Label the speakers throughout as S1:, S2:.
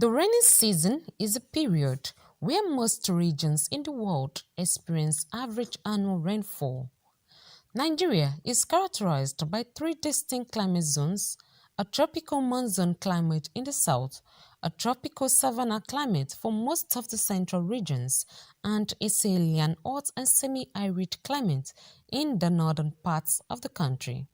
S1: The rainy season is a period where most regions in the world experience average annual rainfall. Nigeria is characterized by three distinct climate zones: a tropical monsoon climate in the south, a tropical savanna climate for most of the central regions, and a Sahelian hot and semi-arid climate in the northern parts of the country.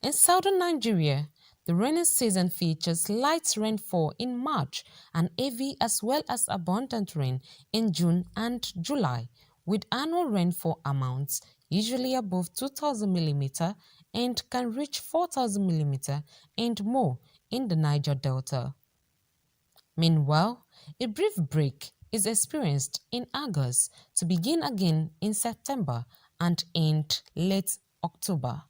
S1: In southern Nigeria, the rainy season features light rainfall in March and heavy as well as abundant rain in June and July, with annual rainfall amounts usually above 2,000 mm and can reach 4,000 mm and more in the Niger Delta. Meanwhile, a brief break is experienced in August to begin again in September and end late October.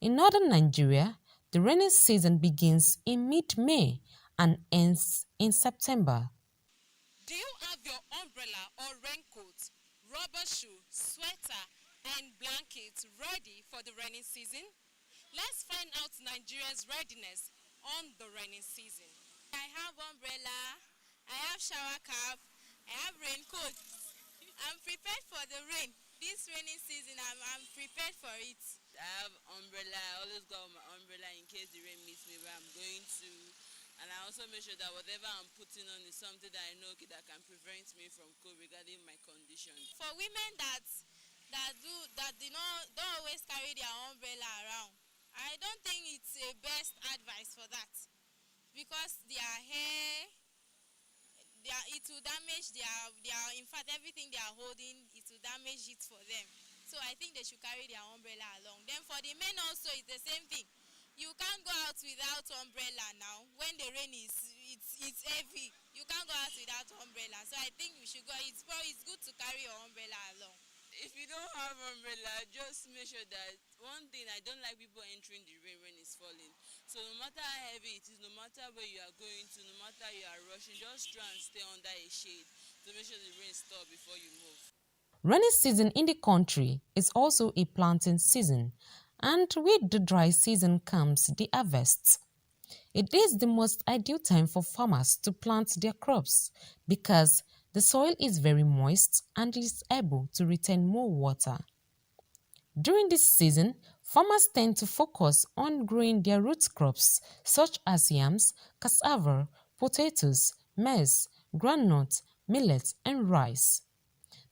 S1: In northern Nigeria, the rainy season begins in mid-May and ends in September.
S2: Do you have your umbrella or raincoat, rubber shoe, sweater, and blankets ready for the rainy season? Let's find out Nigeria's readiness on the rainy season.
S3: I have umbrella, I have shower cap, I have raincoat. I'm prepared for the rain. This rainy season, I'm prepared for it.
S4: I have umbrella. I always go with my umbrella in case the rain meets me where I'm going to. And I also make sure that whatever I'm putting on is something that I know that can prevent me from cold regarding my condition.
S3: For women that don't always carry their umbrella around, I don't think it's a best advice for that, because their hair, it will damage in fact everything they are holding, it will damage it for them. So I think they should carry their umbrella along. Then for the men also, it's the same thing. You can't go out without umbrella now. When the rain it's heavy, you can't go out without umbrella. So I think we should go. It's good to carry your umbrella along.
S4: If you don't have umbrella, just make sure that one thing, I don't like people entering the rain when it's falling. So no matter how heavy it is, no matter where you are going to, no matter you are rushing, just try and stay under a shade to make sure the rain stops before you move.
S1: Rainy season in the country is also a planting season, and with the dry season comes the harvest. It is the most ideal time for farmers to plant their crops because the soil is very moist and is able to retain more water. During this season, farmers tend to focus on growing their root crops such as yams, cassava, potatoes, maize, groundnut, millet, and rice.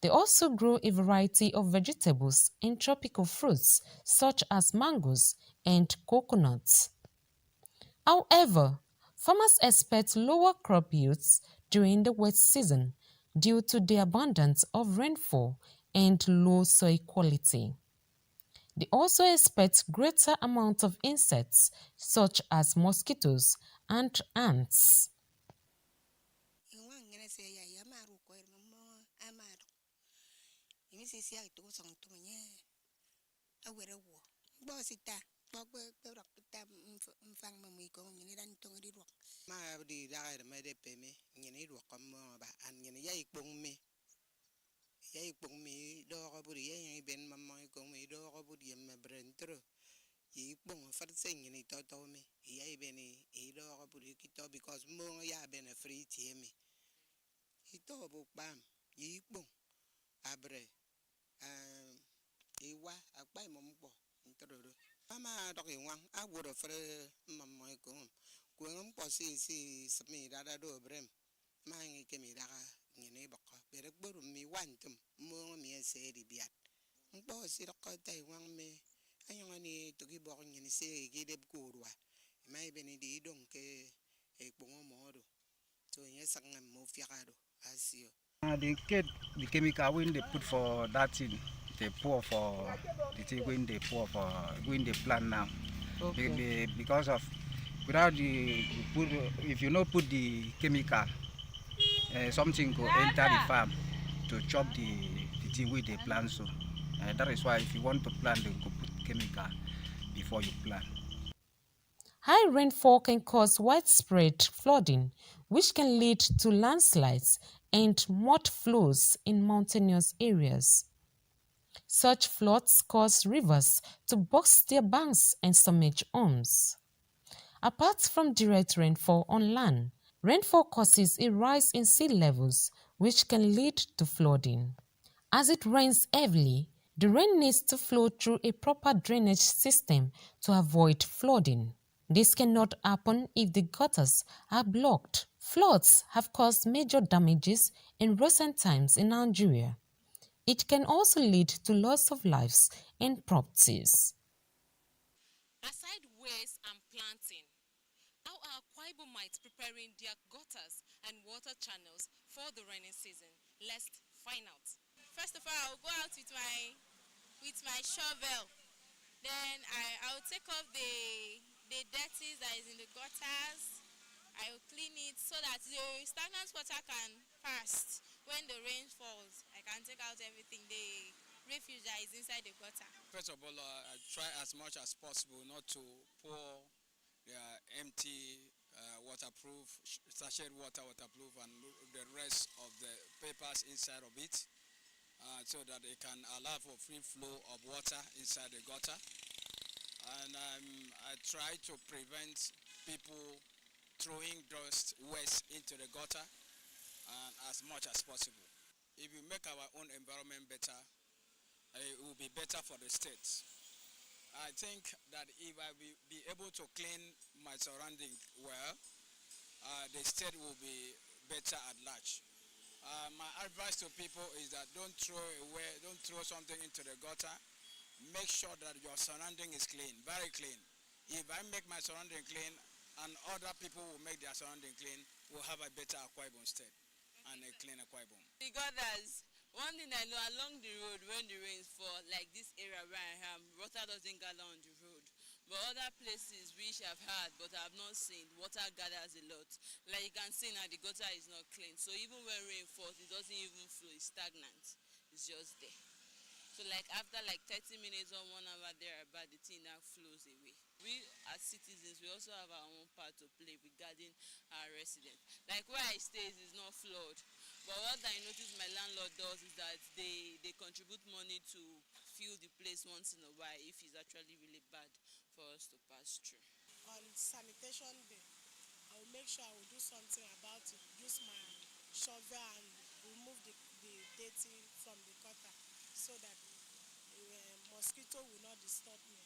S1: They also grow a variety of vegetables and tropical fruits such as mangoes and coconuts. However, farmers expect lower crop yields during the wet season due to the abundance of rainfall and low soil quality. They also expect greater amount of insects such as mosquitoes and ants.
S5: Because mo ya been a free team. He told book bam, ye boom, abre, ewa, a by mumbo, intro. Mama talking one, I would have mamma gum. Going possessi submit that do brim. Mang came in a neighbor, but a good me want them, more me say the beat. Boss it a cut one me. I only to give on and say, get up good one. Maybe the don't care a bomb. So yes, I'm more fiado. I see you.
S6: They get the chemical when they put for that thing, they pour for the thing when they pour for when they plant now. Okay. Because of without if you not put the chemical, something go enter the farm to chop the thing with they plant. So that is why if you want to plant, they go put chemical before you plant.
S1: High rainfall can cause widespread flooding, which can lead to landslides and mud flows in mountainous areas. Such floods cause rivers to burst their banks and submerge homes. Apart from direct rainfall on land, Rainfall causes a rise in sea levels, which can lead to flooding. As it rains heavily, the rain needs to flow through a proper drainage system to avoid flooding. This cannot happen if the gutters are blocked. Floods have caused major damages in recent times in Nigeria. It can also lead to loss of lives and properties.
S2: Aside waste and planting, how are Akwa Ibomites preparing their gutters and water channels for the rainy season? Let's find out.
S3: First of all, I'll go out with my shovel. Then I'll take off the dirties that is in the gutters. I'll clean it so that the stagnant water can pass. When the rain falls, I can take out everything, the refuge that is inside the gutter.
S7: First of all, I try as much as possible not to pour the empty waterproof, sachet waterproof, and the rest of the papers inside of it, so that it can allow for free flow of water inside the gutter. And I try to prevent people throwing dust, waste into the gutter as much as possible. If we make our own environment better, it will be better for the state. I think that if I will be able to clean my surrounding well, the state will be better at large. My advice to people is that don't throw something into the gutter. Make sure that your surrounding is clean, very clean. If I make my surrounding clean and other people will make their surrounding clean, we'll have a better Akwa Ibom state and a clean Akwa Ibom.
S4: The gutters, one thing I know, along the road when the rains fall, like this area where I am, water doesn't gather on the road. But other places which I've heard but I have not seen, water gathers a lot. Like you can see now, the gutter is not clean. So even when rain falls, it doesn't even flow, it's stagnant. It's just there. So like after like 30 minutes or 1 hour there, about the thing that flows away. We as citizens, we also have our own part to play regarding our residents. Like where I stay is not flood. But what I notice my landlord does is that they contribute money to fill the place once in a while if it's actually really bad for us to pass through.
S8: On sanitation day, I will make sure I will do something about it. Use my shovel and remove the dirty from the gutter so that mosquito will not disturb me.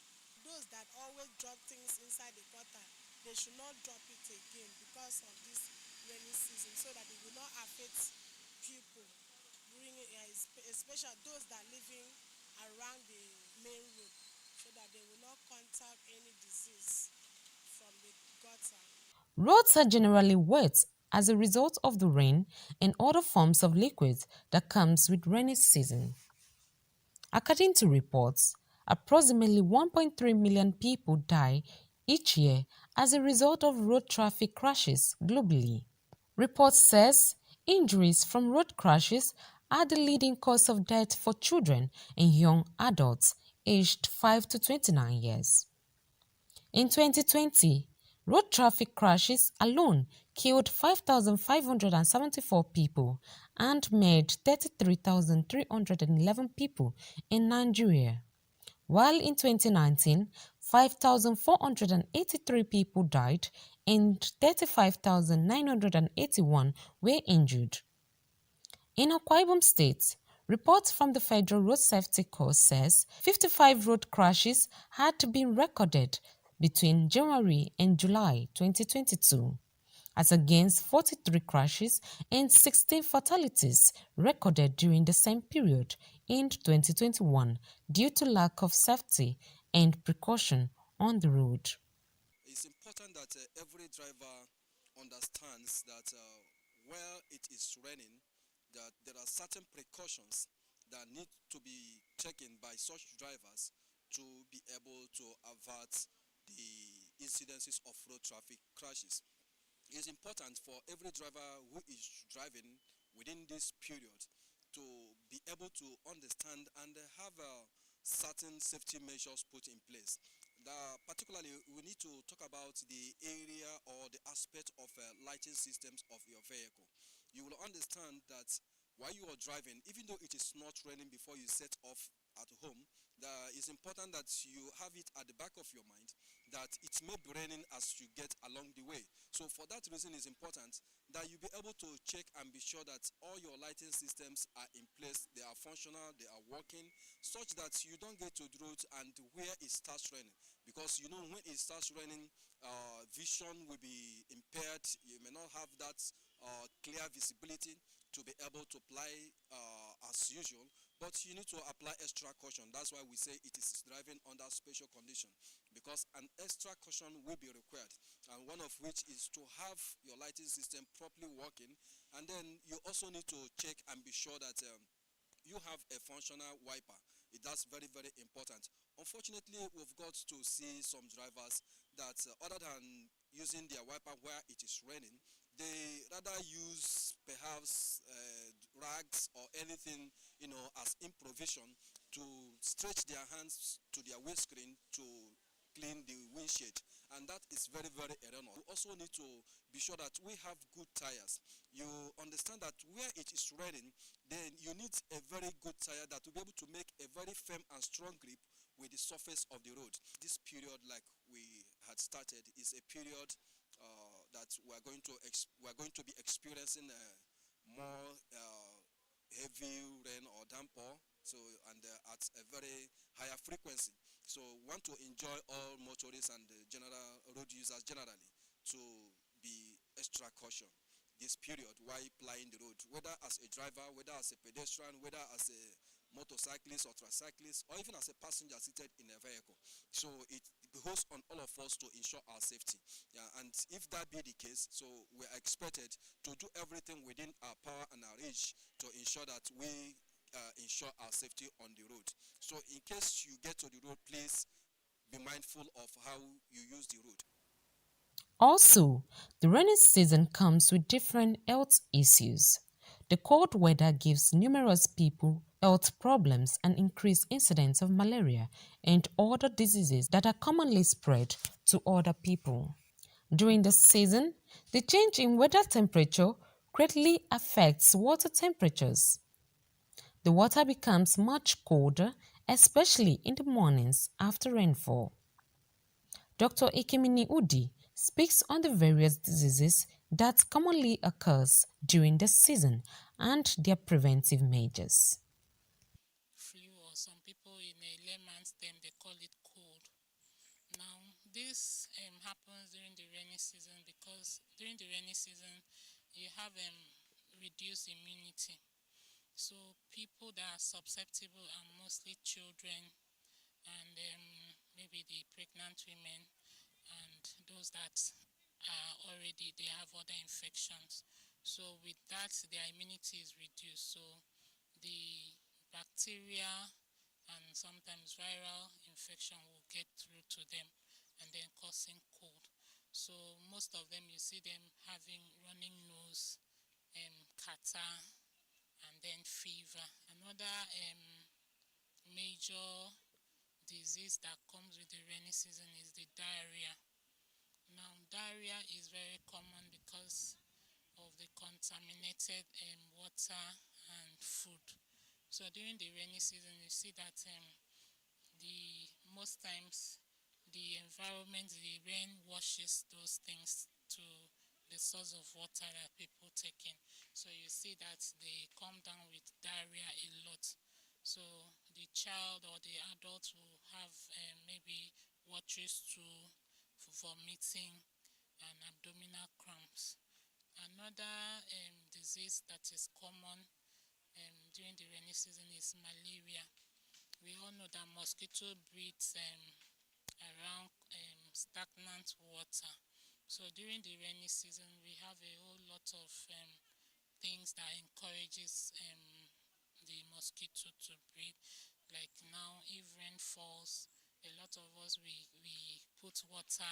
S8: Those that always drop things inside the gutter, they should not drop it again because of this rainy season, so that it will not affect people, especially those that are living around the main road, so that they will not contact any disease from the gutter.
S1: Roads are generally wet as a result of the rain and other forms of liquids that comes with rainy season. According to reports, approximately 1.3 million people die each year as a result of road traffic crashes globally. Report says injuries from road crashes are the leading cause of death for children and young adults aged 5 to 29 years. In 2020, road traffic crashes alone killed 5,574 people and made 33,311 people in Nigeria, while in 2019, 5,483 people died and 35,981 were injured. In Akwa Ibom State, reports from the Federal Road Safety Corps says 55 road crashes had been recorded between January and July 2022, as against 43 crashes and 16 fatalities recorded during the same period in 2021 due to lack of safety and precaution on the road.
S9: It's important that every driver understands that while it is raining, that there are certain precautions that need to be taken by such drivers to be able to avert the incidences of road traffic crashes. It is important for every driver who is driving within this period to be able to understand and have certain safety measures put in place. Particularly, we need to talk about the area or the aspect of lighting systems of your vehicle. You will understand that while you are driving, even though it is not raining before you set off at home, It's important that you have it at the back of your mind that it may be raining as you get along the way. So for that reason, it's important that you be able to check and be sure that all your lighting systems are in place, they are functional, they are working, such that you don't get to the road and where it starts raining. Because you know when it starts raining, vision will be impaired. You may not have that clear visibility to be able to apply as usual, but you need to apply extra caution. That's why we say it is driving under special condition, because an extra caution will be required, and one of which is to have your lighting system properly working, and then you also need to check and be sure that you have a functional wiper. That's very, very important. Unfortunately, we've got to see some drivers that other than using their wiper where it is raining, they rather use perhaps rags or anything, as improvisation to stretch their hands to their windscreen to clean the windshield, and that is very, very erroneous. We also need to be sure that we have good tires. You understand that where it is raining, then you need a very good tire that will be able to make a very firm and strong grip with the surface of the road. This period, like we had started, is a period that we are going to be experiencing more heavy rain or downpour, so and at a very higher frequency. So we want to enjoy all motorists and general road users generally to be extra caution this period while plying the road, whether as a driver, whether as a pedestrian, whether as a motorcyclist or tricyclist, or even as a passenger seated in a vehicle. So it behoves on all of us to ensure our safety. Yeah, and if that be the case, so we are expected to do everything within our power and our reach to ensure that we ensure our safety on the road. So in case you get to the road, please be mindful of how you use the road.
S1: Also, the rainy season comes with different health issues. The cold weather gives numerous people health problems and increased incidence of malaria and other diseases that are commonly spread to other people. During the season, the change in weather temperature greatly affects water temperatures. The water becomes much colder, especially in the mornings after rainfall. Dr. Ikemini Udi speaks on the various diseases that commonly occurs during the season and their preventive measures.
S10: Flu, or some people in a layman's term they call it cold. Now this happens during the rainy season because during the rainy season you have reduced immunity. So people that are susceptible are mostly children and maybe the pregnant women and those that are already, they have other infections. So with that, their immunity is reduced. So the bacteria and sometimes viral infection will get through to them and then causing cold. So most of them, you see them having running nose, catarrh, and then fever. Another major disease that comes with the rainy season is the diarrhea. Now, diarrhea is very common because of the contaminated water and food. So during the rainy season, you see that most times the environment, the rain washes those things to the source of water that people take in. So you see that they come down with diarrhea a lot. So the child or the adult will have maybe watery stool, vomiting, and abdominal cramps. Another disease that is common during the rainy season is malaria. We all know that mosquito breeds around stagnant water. So during the rainy season, we have a whole lot of things that encourages the mosquito to breed. Like now, if rain falls, a lot of us we put water,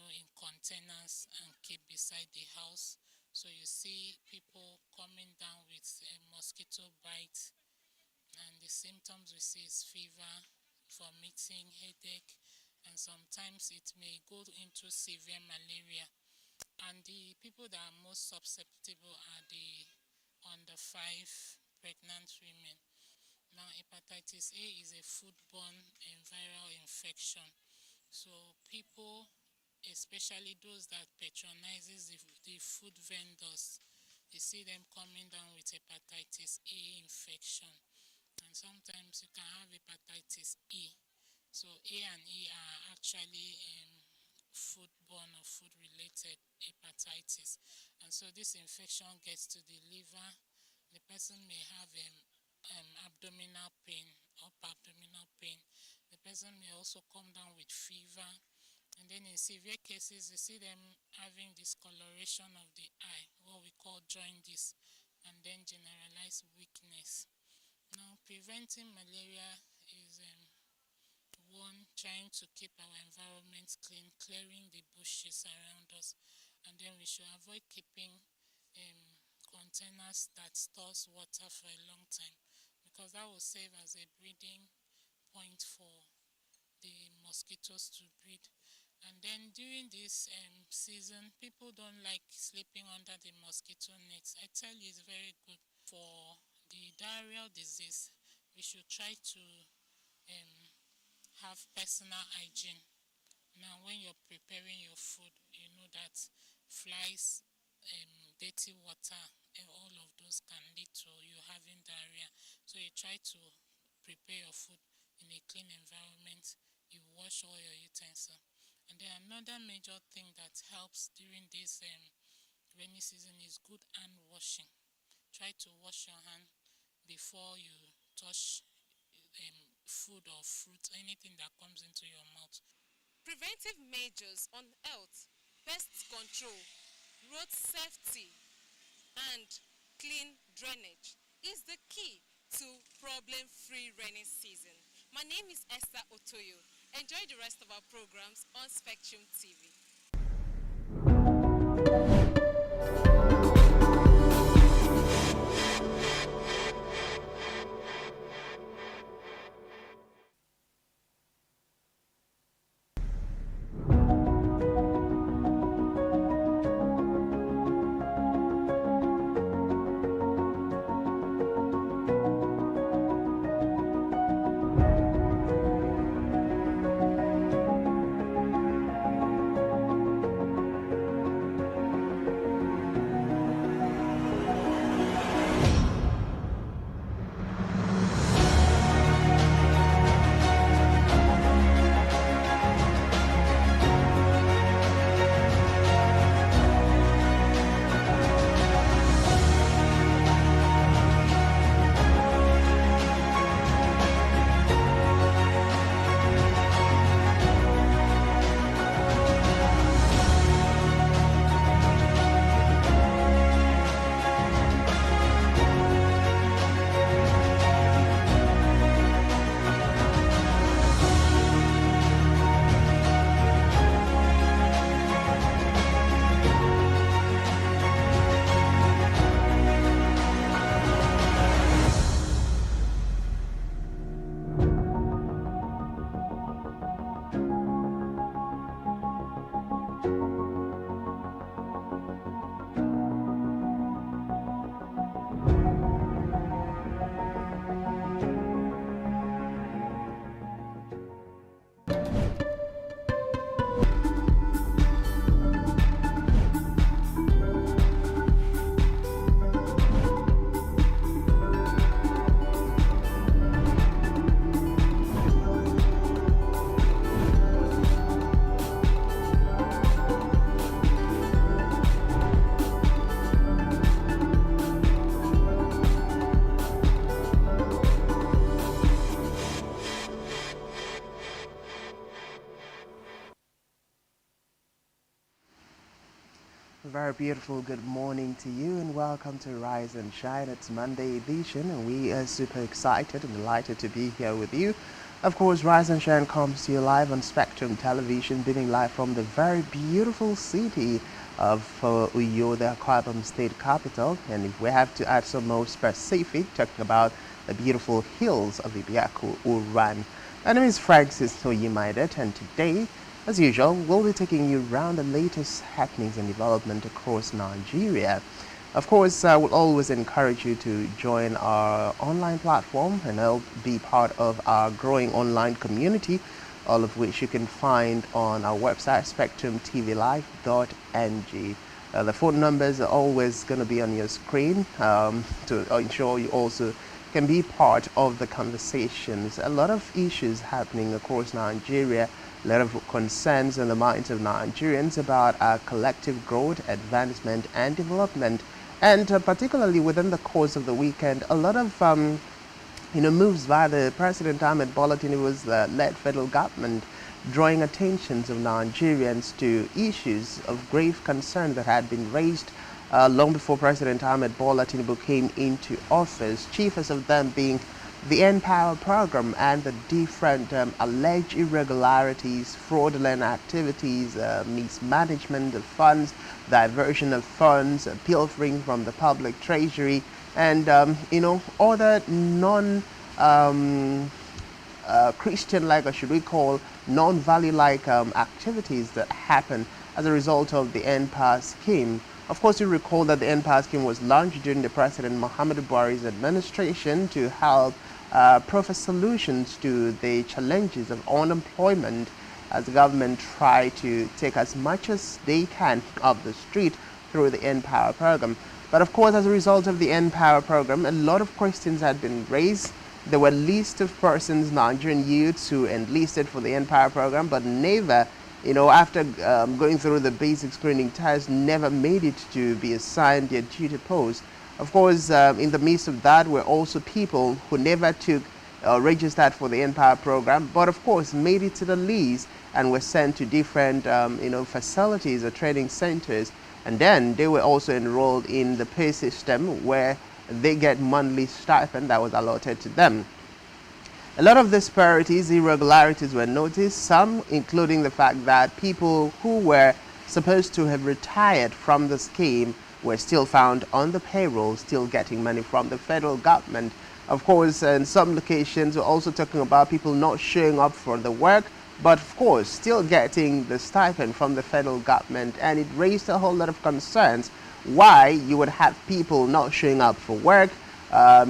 S10: in containers and keep beside the house. So you see people coming down with a mosquito bite, and the symptoms we see is fever, vomiting, headache, and sometimes it may go into severe malaria. And the people that are most susceptible are the under 5 pregnant women. Now, hepatitis A is a foodborne and viral infection. So people, especially those that patronizes the food vendors, you see them coming down with hepatitis A infection. And sometimes you can have hepatitis E. So A and E are actually foodborne or food-related hepatitis. And so this infection gets to the liver. The person may have abdominal pain, upper abdominal pain. The person may also come down with fever. And then in severe cases, you see them having discoloration of the eye, what we call jaundice, and then generalized weakness. Now, preventing malaria is one, trying to keep our environment clean, clearing the bushes around us, and then we should avoid keeping containers that stores water for a long time, because that will serve as a breeding point for the mosquitoes to breed. And then during this season, people don't like sleeping under the mosquito nets. I tell you, it's very good. For the diarrheal disease, we should try to have personal hygiene. Now, when you're preparing your food, you know that flies, dirty water, and all of those can lead to you having diarrhea. So you try to prepare your food in a clean environment. You wash all your utensils. And then another major thing that helps during this rainy season is good hand washing. Try to wash your hand before you touch food or fruit, anything that comes into your mouth.
S2: Preventive measures on health, pest control, road safety, and clean drainage is the key to problem-free rainy season. My name is Esther Otoyo. Enjoy the rest of our programs on Spectrum TV.
S11: A very beautiful good morning to you and welcome to Rise and Shine. It's Monday edition and we are super excited and delighted to be here with you. Of course, Rise and Shine comes to you live on Spectrum Television, beaming live from the very beautiful city of Uyo, the Akwa Ibom state capital. And if we have to add some more specific, talking about the beautiful hills of Ibiaku Uran. My name is Francis Toyimaidet, and today, as usual, we'll be taking you around the latest happenings and development across Nigeria. Of course, I will always encourage you to join our online platform and help be part of our growing online community, all of which you can find on our website, spectrumtvlive.ng. The phone numbers are always going to be on your screen to ensure you also can be part of the conversations. A lot of issues happening across Nigeria, a lot of concerns in the minds of Nigerians about our collective growth, advancement, and development. And particularly within the course of the weekend, a lot of moves by the President Ahmed Bola Tinubu's led federal government, drawing attentions of Nigerians to issues of grave concern that had been raised long before President Ahmed Bola Tinubu came into office, chiefest of them being the Empower program and the different alleged irregularities, fraudulent activities, mismanagement of funds, diversion of funds, pilfering from the public treasury, and other Christian-like, or should we call non-value-like activities that happen as a result of the NPAS scheme. Of course, you recall that the NPAS scheme was launched during the President Muhammadu Buhari's administration to help provide solutions to the challenges of unemployment as the government try to take as much as they can off the street through the Empower program. But of course, as a result of the Empower program, a lot of questions had been raised. There were lists of persons, Nigerian youths, who enlisted for the Empower program, but never, after going through the basic screening test, never made it to be assigned their duty post. Of course, in the midst of that were also people who never took registered for the Empower program, but of course made it to the list and were sent to different facilities or training centers. And then they were also enrolled in the pay system where they get monthly stipend that was allotted to them. A lot of disparities, irregularities were noticed, some including the fact that people who were supposed to have retired from the scheme were still found on the payroll, still getting money from the federal government. Of course, in some locations, we're also talking about people not showing up for the work, but of course, still getting the stipend from the federal government. And it raised a whole lot of concerns why you would have people not showing up for work,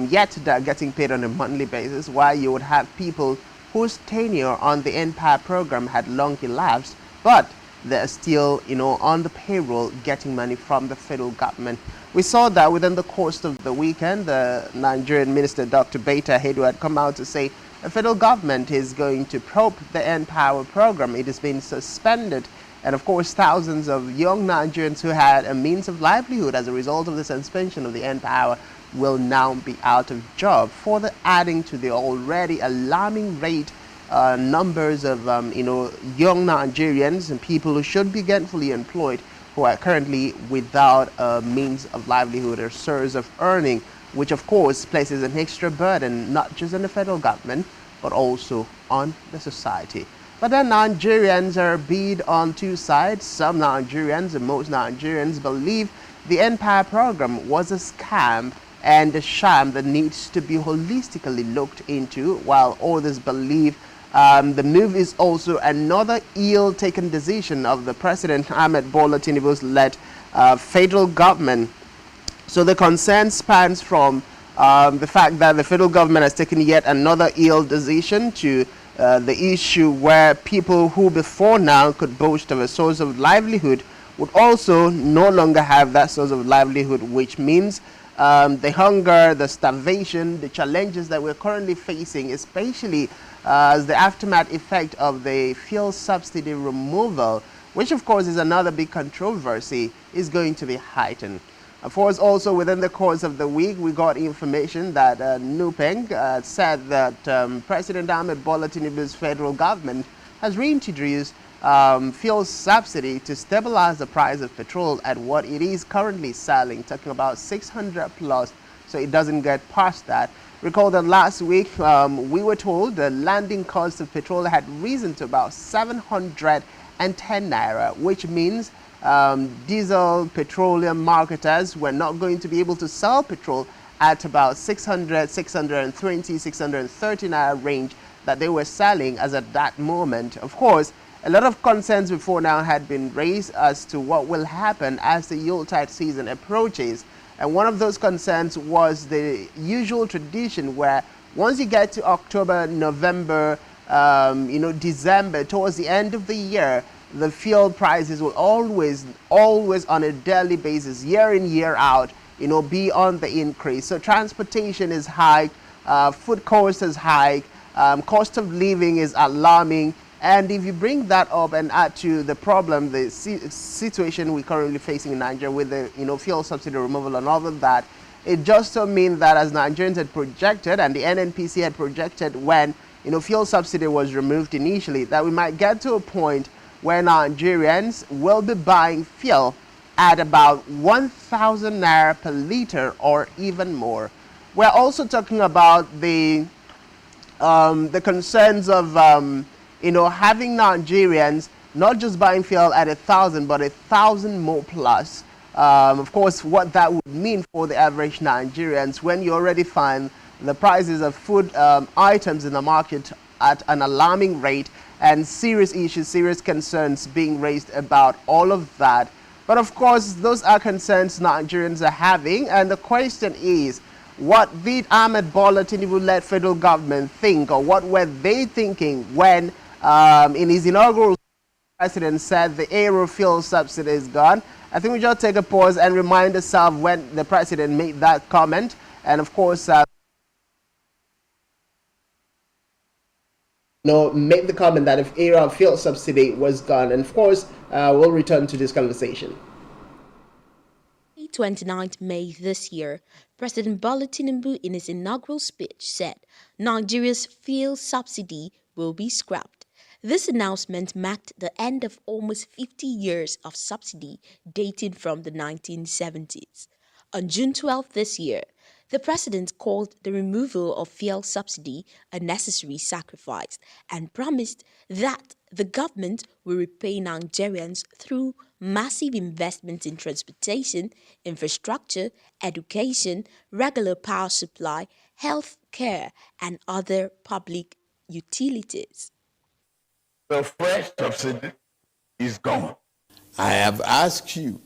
S11: yet they're getting paid on a monthly basis, why you would have people whose tenure on the Empower program had long elapsed, but they're still, on the payroll getting money from the federal government. We saw that within the course of the weekend, the Nigerian Minister, Dr. Beta Hedu, had come out to say the federal government is going to probe the Empower program. It has been suspended. And of course, thousands of young Nigerians who had a means of livelihood as a result of the suspension of the Empower will now be out of job, further adding to the already alarming rate numbers of young Nigerians and people who should be gainfully employed who are currently without a means of livelihood or source of earning, which of course places an extra burden not just on the federal government but also on the society. But then Nigerians are beat on two sides. Some Nigerians and most Nigerians believe the Empower program was a scam and a sham that needs to be holistically looked into, while others believe the move is also another ill-taken decision of the President Ahmed Bola Tinubu's led federal government. So the concern spans from the fact that the federal government has taken yet another ill decision to the issue where people who before now could boast of a source of livelihood would also no longer have that source of livelihood, which means the hunger, the starvation, the challenges that we're currently facing, especially as the aftermath effect of the fuel subsidy removal, which of course is another big controversy, is going to be heightened. Of course, also within the course of the week, we got information that Nupeng said that President Ahmed Bola Tinubu's federal government has reintroduced fuel subsidy to stabilize the price of petrol at what it is currently selling, talking about 600 plus, so it doesn't get past that. Recall that last week we were told the landing cost of petrol had risen to about 710 naira, which means diesel petroleum marketers were not going to be able to sell petrol at about 600, 620, 630 naira range that they were selling as at that moment. Of course, a lot of concerns before now had been raised as to what will happen as the Yuletide season approaches. And one of those concerns was the usual tradition where once you get to October, November, December, towards the end of the year, the fuel prices will always on a daily basis, year in, year out, be on the increase. So transportation is high, food cost is high, cost of living is alarming. And if you bring that up and add to the problem, the situation we're currently facing in Nigeria with the fuel subsidy removal and all of that, it just so means that as Nigerians had projected and the NNPC had projected when fuel subsidy was removed initially, that we might get to a point where Nigerians will be buying fuel at about 1,000 naira per liter or even more. We're also talking about the concerns of having Nigerians not just buying fuel at 1,000 but 1,000 more plus. Of course, what that would mean for the average Nigerians when you already find the prices of food items in the market at an alarming rate, and serious issues, serious concerns being raised about all of that. But of course, those are concerns Nigerians are having, and the question is, what did Ahmed Bola Tinubu-led federal government think, or what were they thinking when in his inaugural president said the aero fuel subsidy is gone? I think we just take a pause and remind ourselves when the president made that comment, and of course make the comment that if aero fuel subsidy was gone, and of course we'll return to this conversation.
S12: 29th May this year, President Bola Tinubu in his inaugural speech said Nigeria's fuel subsidy will be scrapped. This announcement marked the end of almost 50 years of subsidy dating from the 1970s. On June 12 this year, the president called the removal of fuel subsidy a necessary sacrifice and promised that the government will repay Nigerians through massive investments in transportation, infrastructure, education, regular power supply, health care, and other public utilities.
S13: The fresh subsidy is gone. I have asked you,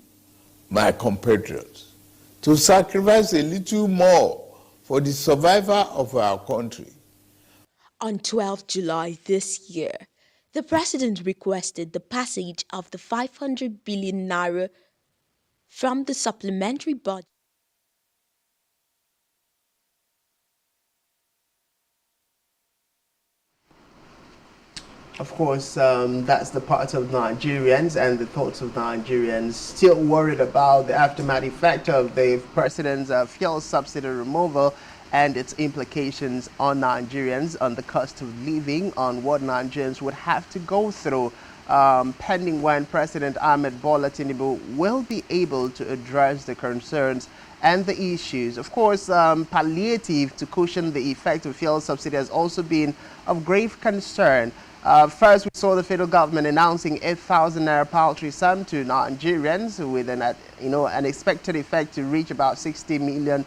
S13: my compatriots, to sacrifice a little more for the survival of our country.
S12: On 12 July this year, the president requested the passage of the 500 billion naira from the supplementary budget.
S11: Of course, that's the part of Nigerians and the thoughts of Nigerians still worried about the aftermath effect of the president's fuel subsidy removal and its implications on Nigerians, on the cost of living, on what Nigerians would have to go through pending when President Ahmed Bola Tinubu will be able to address the concerns and the issues. Of course, palliative to cushion the effect of fuel subsidy has also been of grave concern. First, we saw the federal government announcing 8,000 naira paltry sum to Nigerians with an expected effect to reach about 60 million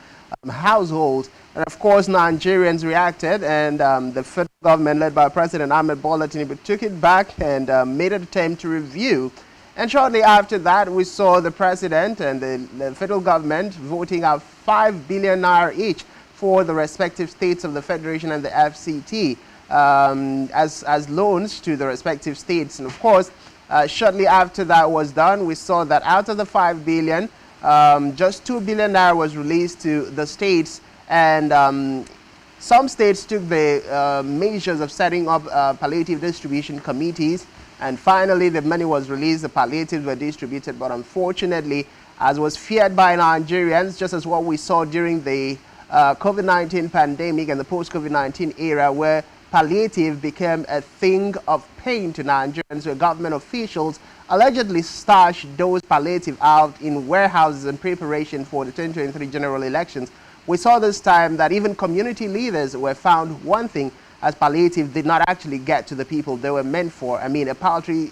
S11: households. And of course, Nigerians reacted, and the federal government, led by President Ahmed Bola Tinubu, took it back and made an attempt to review. And shortly after that, we saw the president and the federal government voting out 5 billion naira each for the respective states of the Federation and the FCT. As loans to the respective states. And of course, shortly after that was done, we saw that out of the 5 billion, just 2 billion naira was released to the states, and some states took the measures of setting up palliative distribution committees, and finally the money was released, the palliatives were distributed. But unfortunately, as was feared by Nigerians, just as what we saw during the COVID-19 pandemic and the post-COVID-19 era, where palliative became a thing of pain to Nigerians, where government officials allegedly stashed those palliative out in warehouses in preparation for the 2023 general elections. We saw this time that even community leaders were found wanting, as palliative did not actually get to the people they were meant for. I mean, a paltry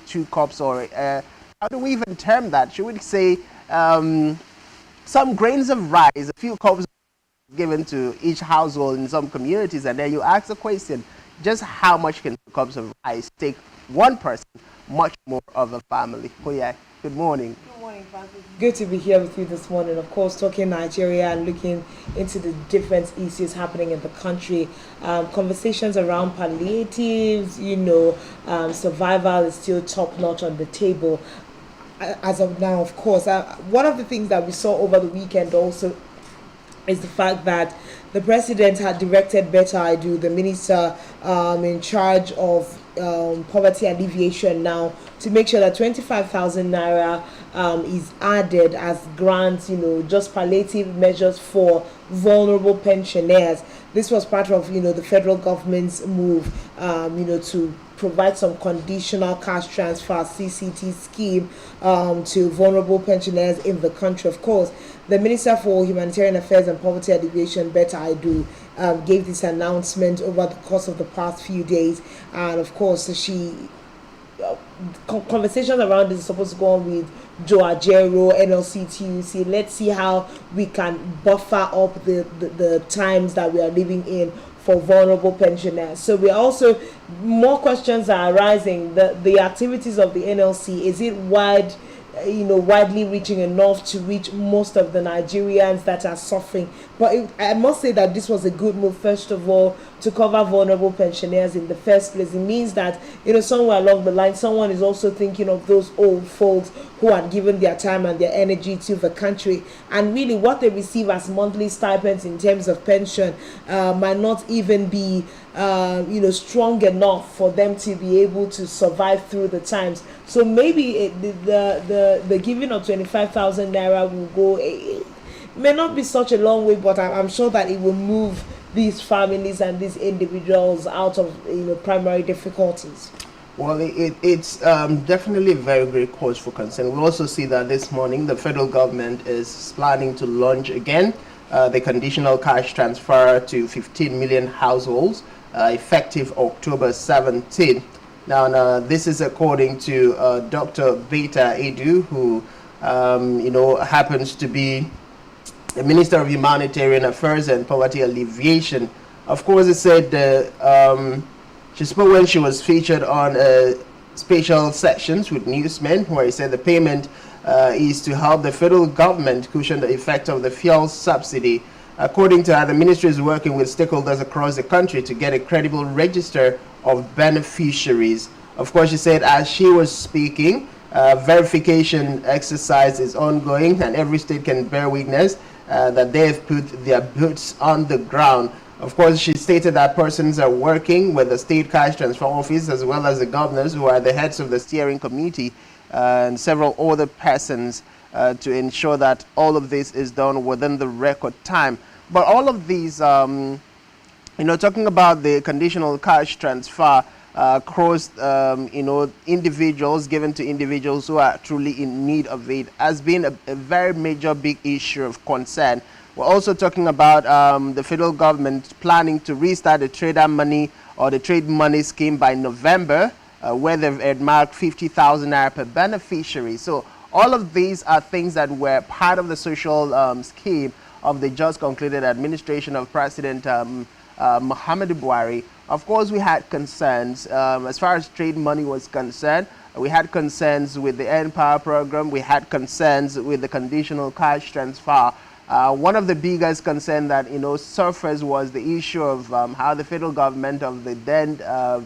S11: 2 cups, or how do we even term that? Should we say some grains of rice, a few cups given to each household in some communities, and then you ask the question, just how much can 2 cups of rice take one person, much more of a family? Oh yeah, good morning.
S14: Good morning, Good to be here with you this morning. Of course, talking Nigeria and looking into the different issues happening in the country. Conversations around palliatives, survival is still top notch on the table as of now. Of course, one of the things that we saw over the weekend also is the fact that the president had directed Betta Aidu, the minister in charge of poverty alleviation now, to make sure that 25,000 naira is added as grants, just palliative measures for vulnerable pensioners. This was part of, the federal government's move, to provide some conditional cash transfer CCT scheme to vulnerable pensioners in the country. Of course, the Minister for Humanitarian Affairs and Poverty Alleviation, Betta Aidu, gave this announcement over the course of the past few days, and of course, conversations around this is supposed to go on with Joe Ajero, NLC, TUC. Let's see how we can buffer up the times that we are living in for vulnerable pensioners. So we are also, more questions are arising. The activities of the NLC, is it widely reaching enough to reach most of the Nigerians that are suffering? But I must say that this was a good move, first of all, to cover vulnerable pensioners in the first place. It means that, somewhere along the line, someone is also thinking of those old folks who had given their time and their energy to the country. And really what they receive as monthly stipends in terms of pension might not even be strong enough for them to be able to survive through the times. So maybe the giving of 25,000 naira will go, it may not be such a long way, but I'm sure that it will move these families and these individuals out of primary difficulties.
S11: Well, it's definitely a very great cause for concern. We also see that this morning the federal government is planning to launch again the conditional cash transfer to 15 million households effective October 17. Now, this is according to Dr. Betta Aidu, who happens to be the Minister of Humanitarian Affairs and Poverty Alleviation. Of course, it said she spoke when she was featured on special sections with newsmen, where he said the payment is to help the federal government cushion the effect of the fuel subsidy. According to her, the ministry is working with stakeholders across the country to get a credible register of beneficiaries. Of course, she said as she was speaking, verification exercise is ongoing, and every state can bear witness that they have put their boots on the ground. Of course, she stated that persons are working with the state cash transfer office as well as the governors, who are the heads of the steering committee, and several other persons to ensure that all of this is done within the record time. But all of these, talking about the conditional cash transfer across, individuals, given to individuals who are truly in need of it, has been a very major big issue of concern. We're also talking about the federal government planning to restart the trader money or the trade money scheme by November, where they've earmarked 50,000 naira per beneficiary. So all of these are things that were part of the social scheme of the just concluded administration of President Muhammadu Buhari. Of course, we had concerns as far as trade money was concerned. We had concerns with the N-Power program. We had concerns with the conditional cash transfer. One of the biggest concerns that surfaced was the issue of how the federal government of the then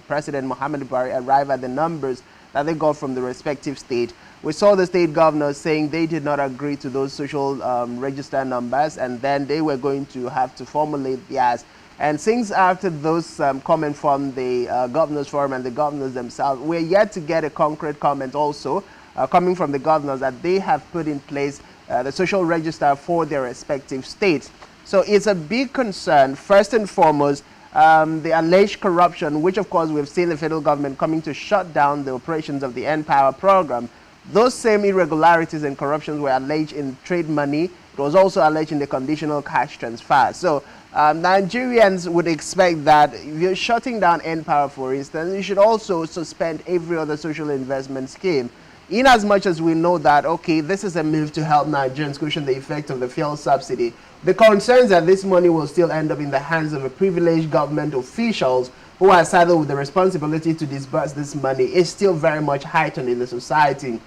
S11: President Muhammadu Buhari arrived at the numbers that they got from the respective state. We saw the state governors saying they did not agree to those social register numbers, and then they were going to have to formulate theirs. And since after those comments from the Governors Forum and the governors themselves, we're yet to get a concrete comment also coming from the governors that they have put in place the social register for their respective states. So it's a big concern, first and foremost, the alleged corruption, which of course we've seen the federal government coming to shut down the operations of the N-Power program. Those same irregularities and corruptions were alleged in trade money. It was also alleged in the conditional cash transfer. So Nigerians would expect that if you're shutting down N-Power, for instance, you should also suspend every other social investment scheme. In as much as we know that, okay, this is a move to help Nigerians cushion the effect of the fuel subsidy, the concerns that this money will still end up in the hands of a privileged government officials who are saddled with the responsibility to disburse this money is still very much heightened in the society.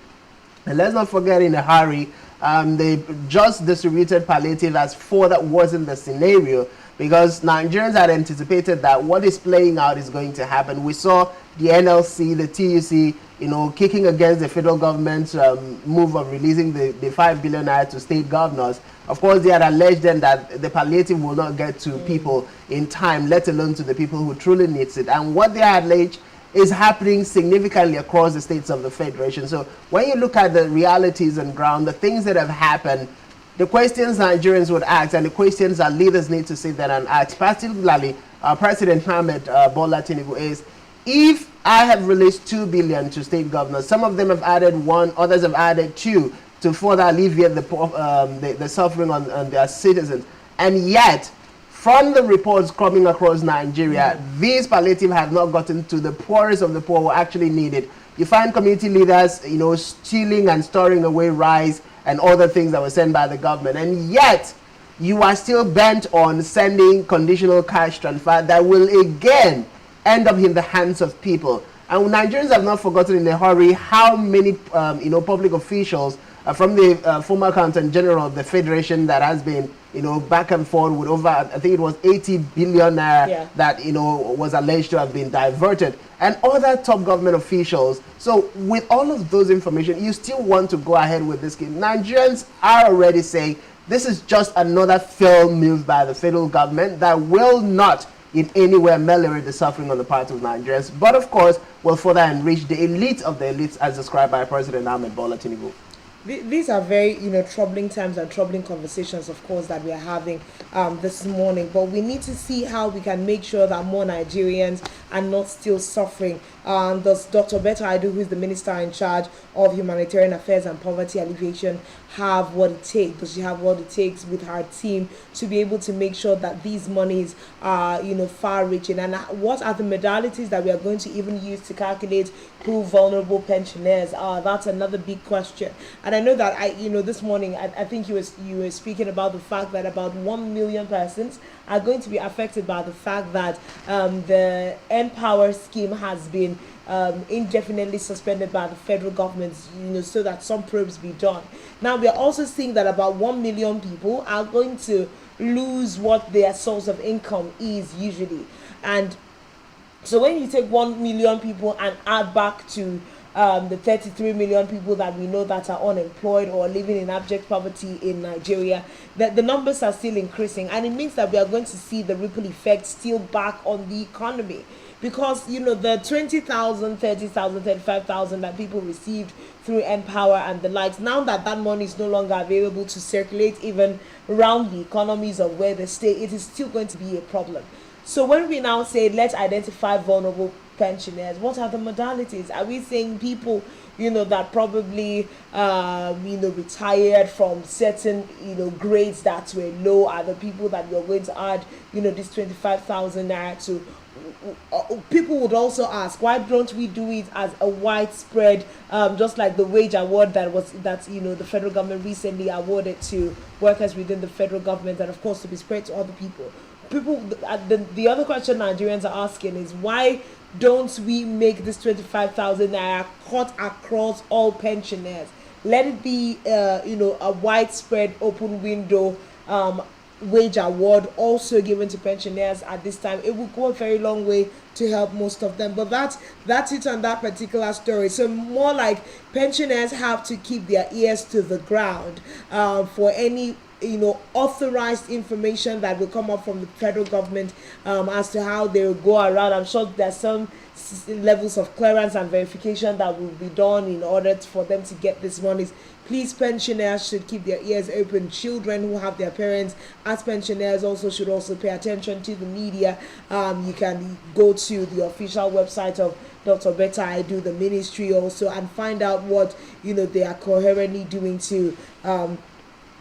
S11: And let's not forget, in a hurry, they just distributed palliative as 4. That wasn't the scenario, because Nigerians had anticipated that what is playing out is going to happen. We saw the NLC, the TUC, kicking against the federal government's move of releasing the 5 billion naira to state governors. Of course, they had alleged then that the palliative will not get to people in time, let alone to the people who truly needs it. And what they had alleged is happening significantly across the states of the Federation. So when you look at the realities on ground, the things that have happened, the questions Nigerians would ask, and the questions that leaders need to sit there and ask, particularly President Mohamed Bola Tinubu, is, if I have released 2 billion to state governors, some of them have added 1, others have added 2 to further alleviate the suffering on their citizens, and yet, from the reports coming across Nigeria, these palliative have not gotten to the poorest of the poor who actually need it. You find community leaders, stealing and storing away rice and other things that were sent by the government, and yet you are still bent on sending conditional cash transfer that will again end up in the hands of people. And Nigerians have not forgotten in a hurry how many public officials from the former accountant general of the federation that has been back and forth with over, I think it was 80 billion naira that was alleged to have been diverted, and other top government officials. So with all of those information, you still want to go ahead with this scheme. Nigerians are already saying this is just another failed move by the federal government that will not in any way ameliorate the suffering on the part of Nigerians, but of course will further enrich the elite of the elites as described by President Ahmed Bola Tinubu.
S14: These are very, troubling times and troubling conversations, of course, that we are having this morning. But we need to see how we can make sure that more Nigerians are not still suffering. Does Dr. Betta Aidu, who is the minister in charge of humanitarian affairs and poverty alleviation, have what it takes? Does she have what it takes with her team to be able to make sure that these monies are, far-reaching? And what are the modalities that we are going to even use to calculate who vulnerable pensioners are? That's another big question. And I know that this morning I think you were speaking about the fact that about 1 million persons are going to be affected by the fact that the Empower scheme has been indefinitely suspended by the federal government, so that some probes be done. Now we are also seeing that about 1 million people are going to lose what their source of income is usually. And so when you take 1 million people and add back to the 33 million people that we know that are unemployed or living in abject poverty in Nigeria, that the numbers are still increasing, and it means that we are going to see the ripple effect still back on the economy. Because the 20,000, 30,000, 35,000 that people received through Empower and the likes, now that money is no longer available to circulate even around the economies of where they stay, it is still going to be a problem. So when we now say let's identify vulnerable pensioners, what are the modalities? Are we saying people that probably retired from certain grades that were low are the people that you're going to add this 25,000 naira to? People would also ask, why don't we do it as a widespread, just like the wage award that the federal government recently awarded to workers within the federal government, and of course to be spread to other people. The other question Nigerians are asking is, why don't we make this 25,000 naira cut across all pensioners? Let it be a widespread open window wage award also given to pensioners at this time. It will go a very long way to help most of them. But that's it on that particular story. So more like pensioners have to keep their ears to the ground for any authorized information that will come up from the federal government as to how they will go around. I'm sure there's some levels of clearance and verification that will be done in order for them to get these monies. Please, pensioners should keep their ears open. Children who have their parents as pensioners should also pay attention to the media. You can go to the official website of Dr. Betta Aidu, the ministry also, and find out what they are coherently doing to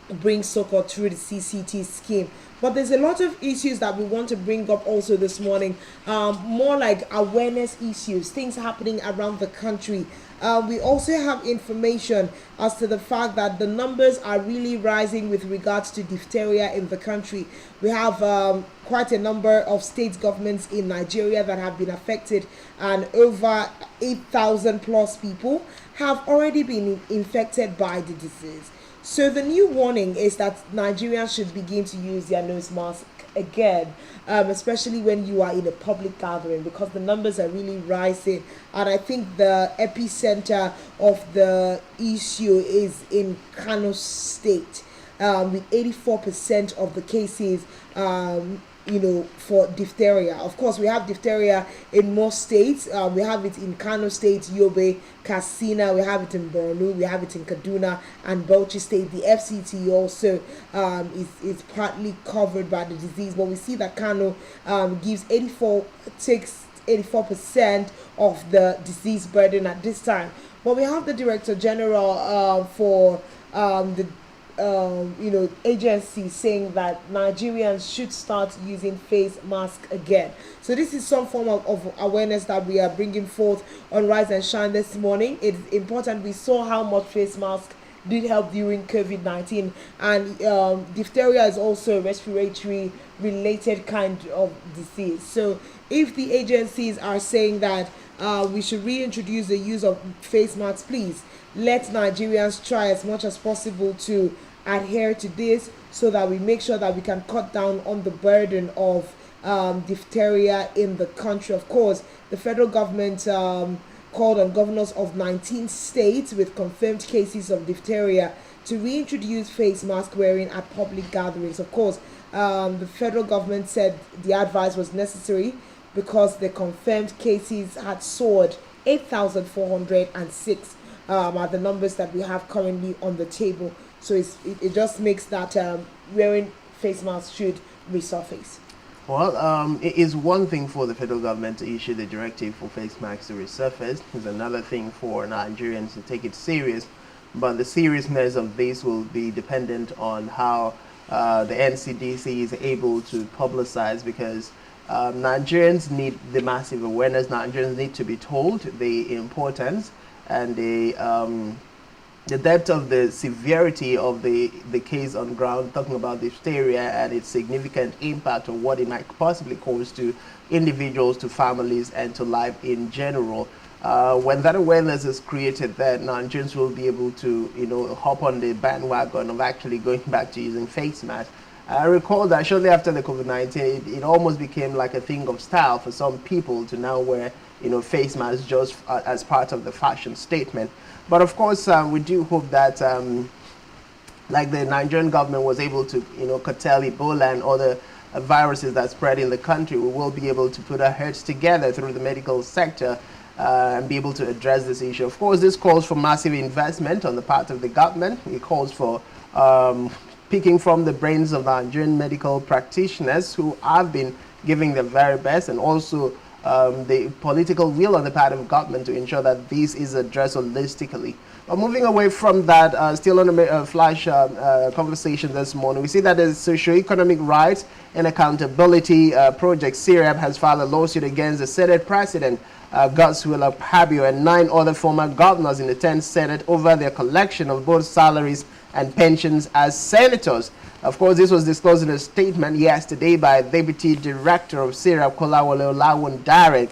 S14: bring so-called through the CCT scheme. But there's a lot of issues that we want to bring up also this morning, more like awareness issues, things happening around the country. We also have information as to the fact that the numbers are really rising with regards to diphtheria in the country. We have quite a number of state governments in Nigeria that have been affected, and over 8,000 plus people have already been infected by the disease. So the new warning is that Nigerians should begin to use their nose mask again, especially when you are in a public gathering, because the numbers are really rising. And I think the epicenter of the issue is in Kano State, with 84% of the cases for diphtheria. Of course, we have diphtheria in most states. We have it in Kano State, Yobe, Katsina, we have it in Borno, we have it in Kaduna and Bauchi State. The FCT also is partly covered by the disease, but we see that Kano takes 84% of the disease burden at this time. But we have the Director General for the agency saying that Nigerians should start using face mask again. So this is some form of awareness that we are bringing forth on Rise and Shine this morning. It's important. We saw how much face mask did help during COVID-19, and diphtheria is also a respiratory related kind of disease. So if the agencies are saying that we should reintroduce the use of face masks, please let Nigerians try as much as possible to adhere to this, so that we make sure that we can cut down on the burden of diphtheria in the country. Of course, the federal government called on governors of 19 states with confirmed cases of diphtheria to reintroduce face mask wearing at public gatherings. Of course, the federal government said the advice was necessary because the confirmed cases had soared. 8,406 are the numbers that we have currently on the table. So it just makes that wearing face masks should resurface.
S11: Well, it is one thing for the federal government to issue the directive for face masks to resurface. It's another thing for Nigerians to take it serious. But the seriousness of this will be dependent on how the NCDC is able to publicize, because Nigerians need the massive awareness. Nigerians need to be told the importance and the depth of the severity of the case on ground, talking about diphtheria and its significant impact on what it might possibly cause to individuals, to families, and to life in general. When that awareness is created, then Nigerians will be able to, hop on the bandwagon of actually going back to using face masks. I recall that shortly after the COVID-19, it almost became like a thing of style for some people to now wear, face masks just as part of the fashion statement. But of course, we do hope that, like the Nigerian government was able to, curtail Ebola and other viruses that spread in the country, we will be able to put our heads together through the medical sector and be able to address this issue. Of course, this calls for massive investment on the part of the government. It calls for picking from the brains of Nigerian medical practitioners who have been giving their very best, and also the political will on the part of government to ensure that this is addressed holistically. But moving away from that, still on a flash conversation this morning, we see that the Socio-Economic Rights and Accountability Project, SERAP, has filed a lawsuit against the Senate President, Godswill Akpabio, and 9 other former governors in the 10th Senate over their collection of both salaries and pensions as senators. Of course, this was disclosed in a statement yesterday by Deputy Director of SERAP, Kolawole Olawundare,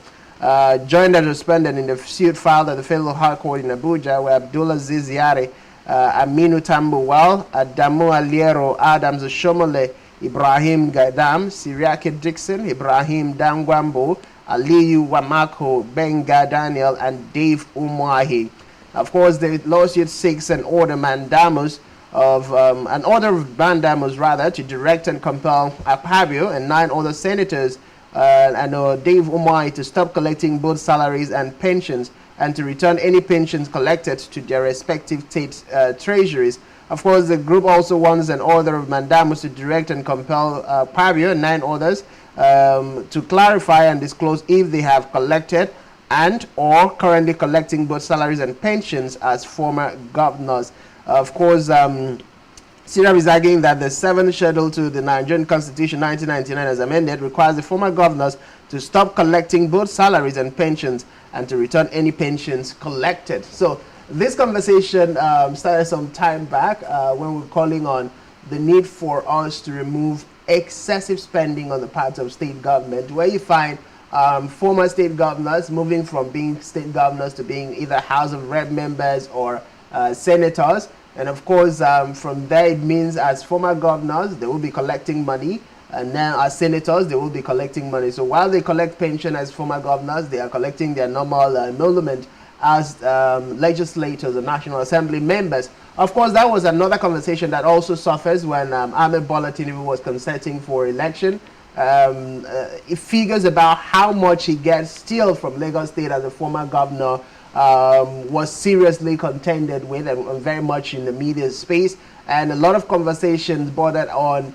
S11: joined as respondent in the suit filed at the Federal High Court in Abuja, where Abdullah Ziziare, Aminu Tambuwal, Adamu Aliero, Adams Shomole, Ibrahim Gadam, Siriake Dixon, Ibrahim Dangwambo, Aliyu Wamako, Benga Daniel, and Dave Umwahi. Of course, the lawsuit seeks an order mandamus of to direct and compel Akpabio and 9 other senators and Dave Umwahi to stop collecting both salaries and pensions, and to return any pensions collected to their respective state treasuries. Of course, the group also wants an order of mandamus to direct and compel Akpabio and 9 others to clarify and disclose if they have collected and or currently collecting both salaries and pensions as former governors. Of course, Sirab is arguing that the 7th schedule to the Nigerian Constitution 1999 as amended requires the former governors to stop collecting both salaries and pensions and to return any pensions collected. So this conversation started some time back when we were calling on the need for us to remove excessive spending on the part of state government, where you find former state governors moving from being state governors to being either House of Rep members or senators. And of course, from there, it means as former governors, they will be collecting money. And now as senators, they will be collecting money. So while they collect pension as former governors, they are collecting their normal emolument as legislators or National Assembly members. Of course, that was another conversation that also suffers when Ahmed Bola Tinubu was contesting for election. It figures about how much he gets still from Lagos State as a former governor was seriously contended with and very much in the media space, and a lot of conversations bordered on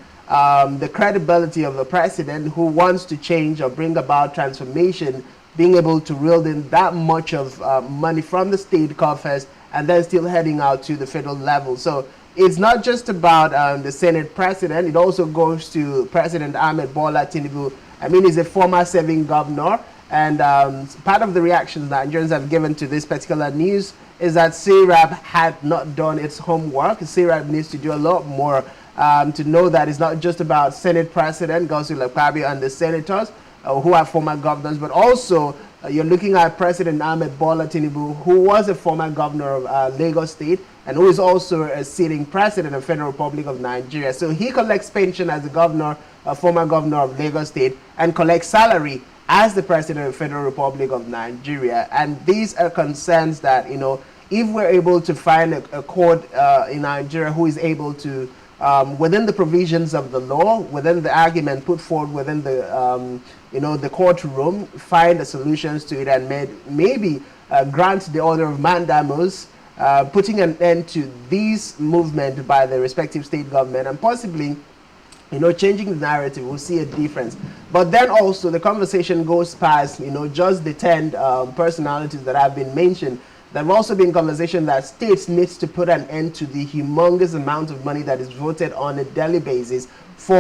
S11: the credibility of the president who wants to change or bring about transformation, being able to reel in that much of money from the state coffers and then still heading out to the federal level. So it's not just about the Senate president, it also goes to President Ahmed Bola Tinubu. I mean, he's a former serving governor. And part of the reactions Nigerians have given to this particular news is that CRAB had not done its homework. CRAB needs to do a lot more to know that it's not just about Senate President Godswill Akpabio and the senators who are former governors, but also you're looking at President Ahmed Bola Tinubu, who was a former governor of Lagos State and who is also a sitting president of the Federal Republic of Nigeria. So he collects pension as a governor, a former governor of Lagos State, and collects salary as the president of the Federal Republic of Nigeria. And these are concerns that, you know, if we're able to find a court in Nigeria who is able to, within the provisions of the law, within the argument put forward within the, you know, the courtroom, find the solutions to it and maybe grant the order of mandamus, putting an end to this movement by the respective state government and possibly, you know, changing the narrative, we'll see a difference. But then also the conversation goes past, you know, just the 10 personalities that have been mentioned. There have also been conversation that states needs to put an end to the humongous amount of money that is voted on a daily basis for,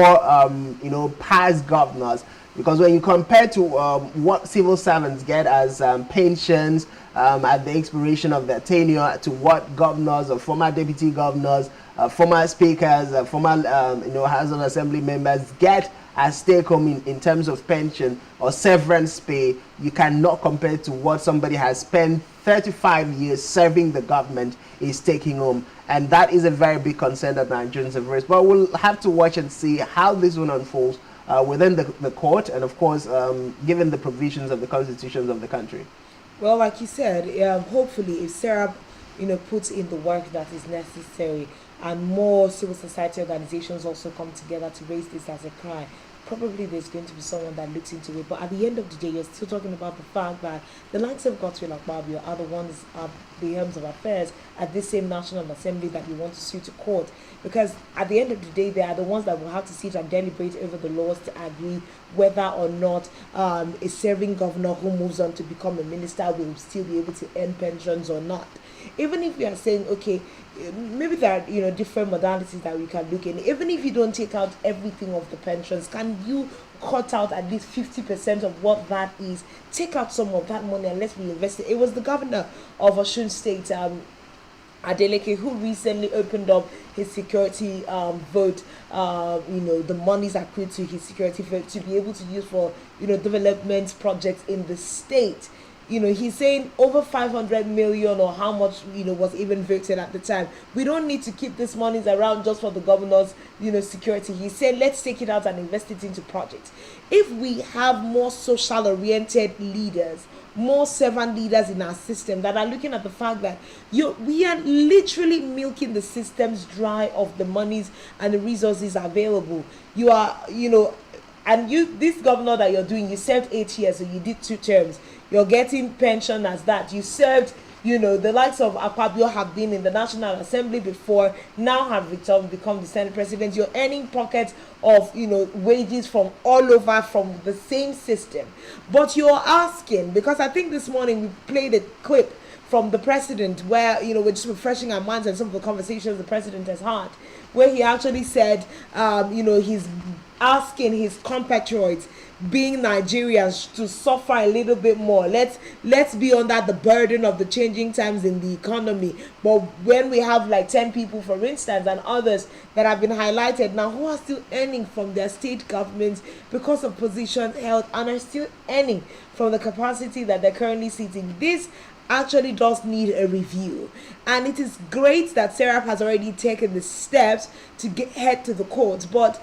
S11: you know, past governors. Because when you compare to what civil servants get as pensions at the expiration of their tenure to what governors or former deputy governors, former speakers, former you know, House of Assembly members get as take home in terms of pension or severance pay, you cannot compare to what somebody has spent 35 years serving the government is taking home. And that is a very big concern that Nigerians have raised. But we'll have to watch and see how this one unfolds within the court and, of course, given the provisions of the constitutions of the country.
S14: Well, like you said, hopefully if Sarah, you know, puts in the work that is necessary and more civil society organizations also come together to raise this as a cry, probably there's going to be someone that looks into it. But at the end of the day, you're still talking about the fact that the likes of Godswill Akpabio are the ones at the helms of affairs at this same National Assembly that you want to sue to court. Because at the end of the day, they are the ones that will have to sit and deliberate over the laws to agree whether or not a serving governor who moves on to become a minister will still be able to earn pensions or not. Even if we are saying, okay, maybe there are, you know, different modalities that we can look in. Even if you don't take out everything of the pensions, can you cut out at least 50% of what that is? Take out some of that money and let's reinvest it. It was the governor of Osun State, Adeleke, who recently opened up his security vote, you know, the monies accrued to his security vote to be able to use for, you know, development projects in the state. You know, he's saying over 500 million or how much, you know, was even voted at the time. We don't need to keep these monies around just for the governor's, you know, security. He said, let's take it out and invest it into projects. If we have more social oriented leaders, more servant leaders in our system that are looking at the fact that we are literally milking the systems dry of the monies and the resources available. You are, you know, and this governor that you're doing, you served 8 years, so you did 2 terms. You're getting pension as that. You served, you know, the likes of Akpabio have been in the National Assembly before, now have returned, become the Senate President. You're earning pockets of wages from all over from the same system. But you're asking, because I think this morning we played a clip from the president where we're just refreshing our minds on some of the conversations the president has had, where he actually said he's asking his compatriots being Nigerians to suffer a little bit more. Let's be under the burden of the changing times in the economy. But when we have like 10 people, for instance, and others that have been highlighted now who are still earning from their state governments because of positions held and are still earning from the capacity that they're currently sitting, this actually does need a review. And it is great that Serap has already taken the steps to head to the courts, but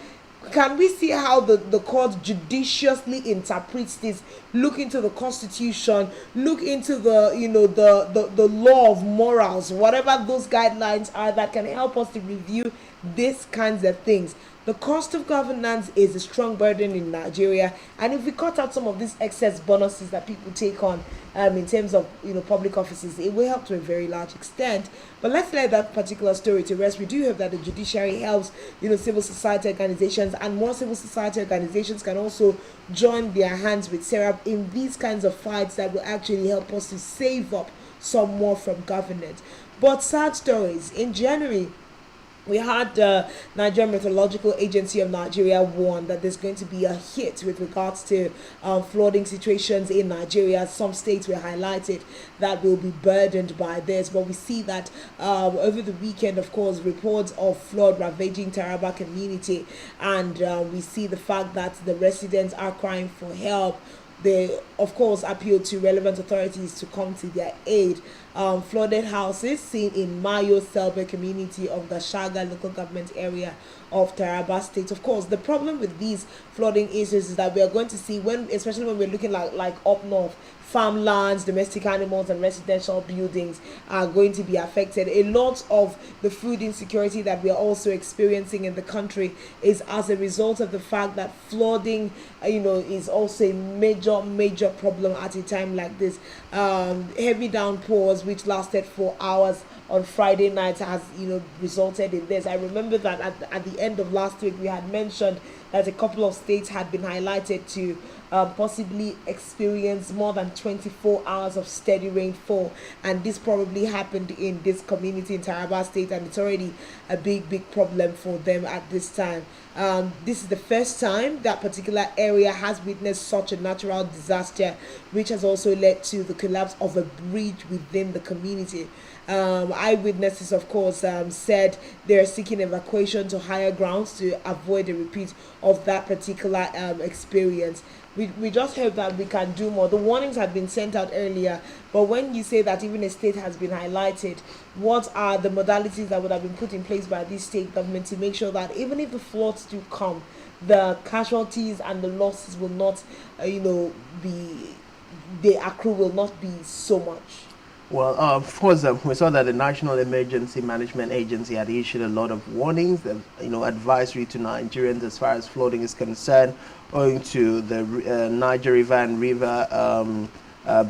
S14: can we see how the court judiciously interprets this? Look into the constitution, look into the law of morals, whatever those guidelines are that can help us to review these kinds of things. The cost of governance is a strong burden in Nigeria, and if we cut out some of these excess bonuses that people take on in terms of public offices, it will help to a very large extent. But let's let that particular story to rest. We do hope that the judiciary helps civil society organizations, and more civil society organizations can also join their hands with Serap in these kinds of fights that will actually help us to save up some more from governance. But sad stories. In January, we had the Nigerian Meteorological Agency of Nigeria warn that there's going to be a hit with regards to flooding situations in Nigeria. Some states were highlighted that will be burdened by this, but we see that over the weekend, of course, reports of flood ravaging Taraba community, and we see the fact that the residents are crying for help. They, of course, appeal to relevant authorities to come to their aid. Flooded houses seen in Mayo Selbe community of the Shaga local government area of Taraba State. Of course, the problem with these flooding issues is that we are going to see, especially when we're looking like up north, farmlands, domestic animals, and residential buildings are going to be affected. A lot of the food insecurity that we are also experiencing in the country is as a result of the fact that flooding, is also a major problem at a time like this. Heavy downpours, which lasted for hours on Friday night, has resulted in this. I remember that at the end of last week we had mentioned that a couple of states had been highlighted to possibly experience more than 24 hours of steady rainfall, and this probably happened in this community in Taraba State, and it's already a big problem for them at this time. This is the first time that particular area has witnessed such a natural disaster, which has also led to the collapse of a bridge within the community. Eyewitnesses, of course, said they're seeking evacuation to higher grounds to avoid a repeat of that particular experience. We just hope that we can do more. The warnings had been sent out earlier, but when you say that even a state has been highlighted, what are the modalities that would have been put in place by this state government to make sure that even if the floods do come, the casualties and the losses will not, the accrue will not be so much?
S11: Well, of course, we saw that the National Emergency Management Agency had issued a lot of warnings, advisory to Nigerians as far as flooding is concerned, owing to the Niger River and River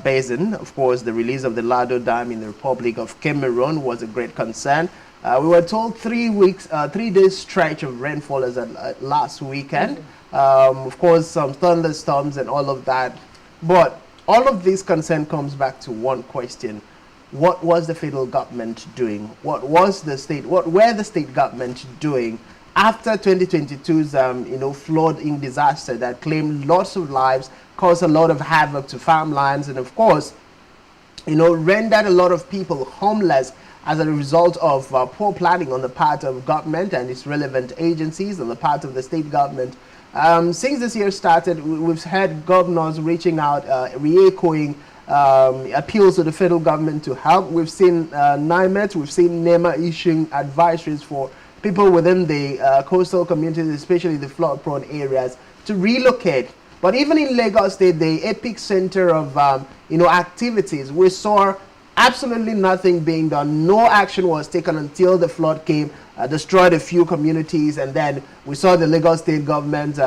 S11: Basin. Of course, the release of the Lado Dam in the Republic of Cameroon was a great concern. We were told 3 days stretch of rainfall as last weekend. Of course, some thunderstorms and all of that. But all of this concern comes back to one question. What was the federal government doing? What were the state government doing after 2022's flooding disaster that claimed lots of lives, caused a lot of havoc to farmlands, and of course, rendered a lot of people homeless as a result of poor planning on the part of government and its relevant agencies, on the part of the state government. Since this year started, we've had governors reaching out, re-echoing appeals to the federal government to help. We've seen NIMET, we've seen NEMA issuing advisories for people within the coastal communities, especially the flood-prone areas, to relocate. But even in Lagos State, the epicenter of activities, we saw absolutely nothing being done. No action was taken until the flood came, destroyed a few communities, and then we saw the Lagos State government,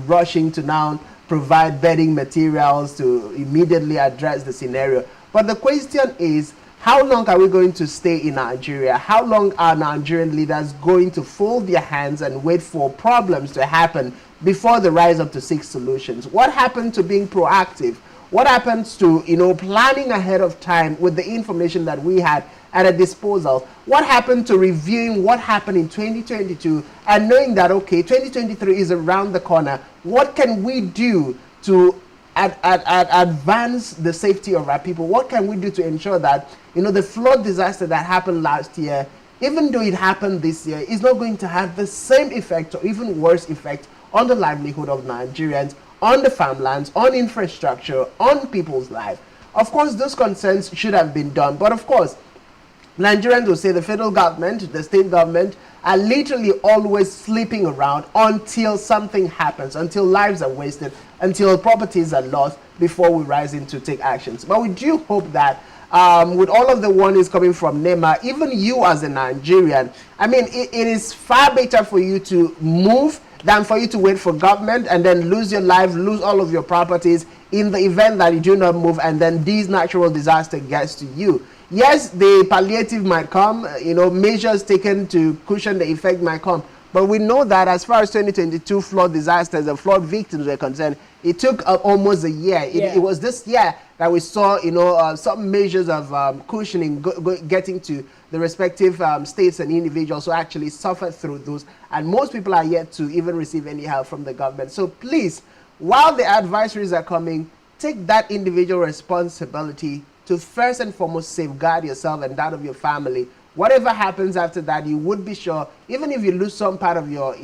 S11: rushing to now provide bedding materials to immediately address the scenario. But the question is, How long are we going to stay in Nigeria? How long are Nigerian leaders going to fold their hands and wait for problems to happen before they rise up to seek solutions? What happened to being proactive? What happens to, planning ahead of time with the information that we had at a disposal? What happened to reviewing what happened in 2022 and knowing that, okay, 2023 is around the corner? What can we do to advance the safety of our people? What can we do to ensure that, the flood disaster that happened last year, even though it happened this year, is not going to have the same effect or even worse effect on the livelihood of Nigerians, on the farmlands, on infrastructure, on people's lives? Of course, those concerns should have been done. But of course, Nigerians will say the federal government, the state government are literally always sleeping around until something happens, until lives are wasted, until properties are lost before we rise in to take actions. But we do hope that with all of the warnings coming from NEMA, even you as a Nigerian, it is far better for you to move than for you to wait for government and then lose your life, lose all of your properties in the event that you do not move and then these natural disaster gets to you. Yes, the palliative might come, measures taken to cushion the effect might come. But we know that as far as 2022 flood disasters and flood victims were concerned, it took almost a year. It was this year that we saw, some measures of cushioning getting to the respective states and individuals who actually suffered through those. And most people are yet to even receive any help from the government. So please, while the advisories are coming, take that individual responsibility to first and foremost safeguard yourself and that of your family. Whatever happens after that, you would be sure, even if you lose some part of your,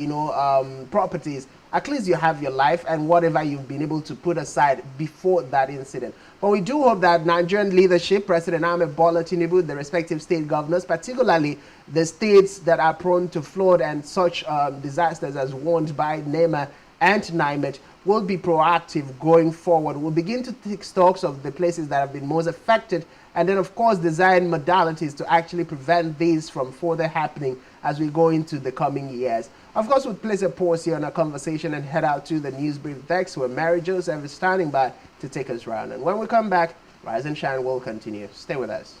S11: properties, at least you have your life and whatever you've been able to put aside before that incident. But we do hope that Nigerian leadership, President Ahmed Bola Tinubu, the respective state governors, particularly the states that are prone to flood and such disasters as warned by NEMA and NIMET, will be proactive going forward. We'll begin to take stocks of the places that have been most affected and then, of course, design modalities to actually prevent these from further happening as we go into the coming years. Of course, we'll place a pause here on our conversation and head out to the news brief decks where Mary Joseph is standing by to take us round. And when we come back, Rise and Shine will continue. Stay with us.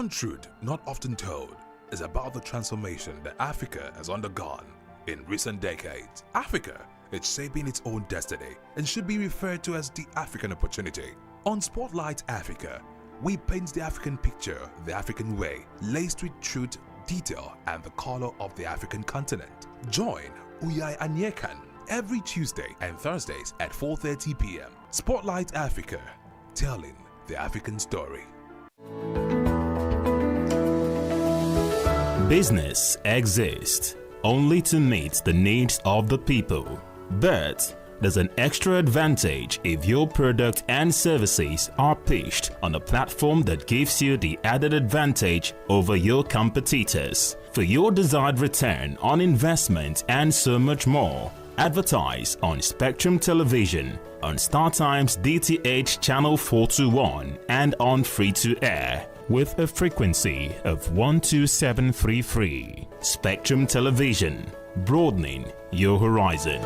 S15: One truth not often told is about the transformation that Africa has undergone in recent decades. Africa is shaping its own destiny and should be referred to as the African opportunity. On Spotlight Africa, we paint the African picture the African way, laced with truth, detail, and the color of the African continent. Join Uyai Anyekan every Tuesday and Thursdays at 4:30 p.m. Spotlight Africa, telling the African story.
S16: Business exists only to meet the needs of the people, but there's an extra advantage if your product and services are pitched on a platform that gives you the added advantage over your competitors. For your desired return on investment and so much more, advertise on Spectrum Television, on StarTime's DTH Channel 421 and on free-to-air with a frequency of 12733. Spectrum Television, broadening your horizon.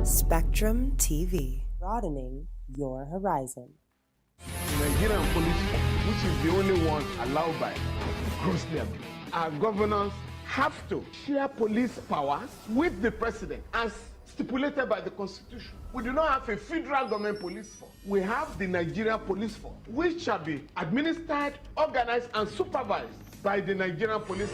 S17: Spectrum TV, broadening your horizon.
S18: Nigerian police, which is the only one allowed by grossly abused. Our governors have to share police powers with the president as stipulated by the constitution. We do not have a federal government police force. We have the Nigerian police force, which shall be administered, organized, and supervised by the Nigerian police.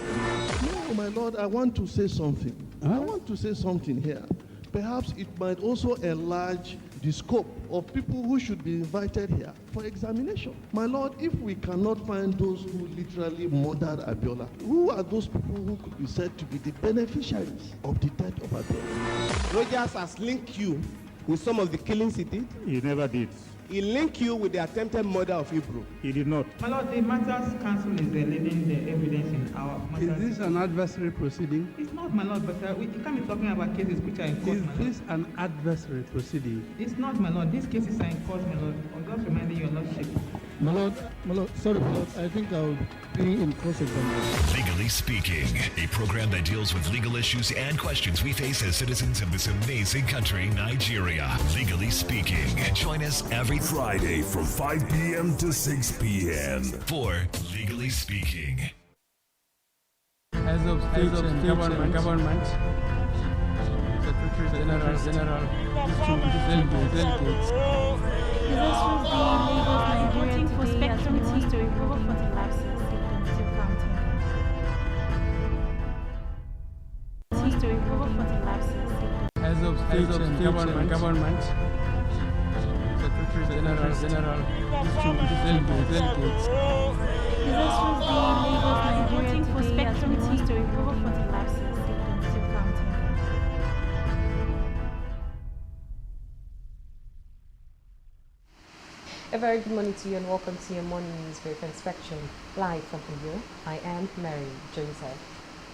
S19: No, my lord, I want to say something. I want to say something here. Perhaps it might also enlarge the scope of people who should be invited here for examination. My lord, if we cannot find those who literally murdered Abiola, who are those people who could be said to be the beneficiaries of the death of Abiola?
S20: Rogers has linked you with some of the killings he did.
S21: He never did.
S20: He linked you with the attempted murder of Hebrew.
S21: He did not.
S22: My lord, the Matters Council is leading the evidence in our matters.
S21: Is this an adversary proceeding?
S22: It's not, my lord, but you can't be talking about cases which are in court.
S21: Is this an adversary proceeding?
S22: It's not, my lord. These cases are in court, my lord. I'm just reminding your lordship.
S21: My lord, sorry, my lord. I think I'll be in cross-examination.
S23: Legally Speaking, a program that deals with legal issues and questions we face as citizens of this amazing country, Nigeria. Legally Speaking. Join us every
S24: Friday from 5 p.m. to 6 p.m.
S23: for Legally Speaking.
S21: As of state and government, Secretary General, delegates.
S25: This was the Lagos Nigerian for Spectrum TV to recover for the lapses in to recover for the lapses.
S21: As of state and government, Secretary General, delegates.
S25: This was the Lagos Nigerian for Spectrum TV to recover for the lapses in
S26: A very good morning to you and welcome to your morning news brief and Spectrum live from here. I am Mary Joseph.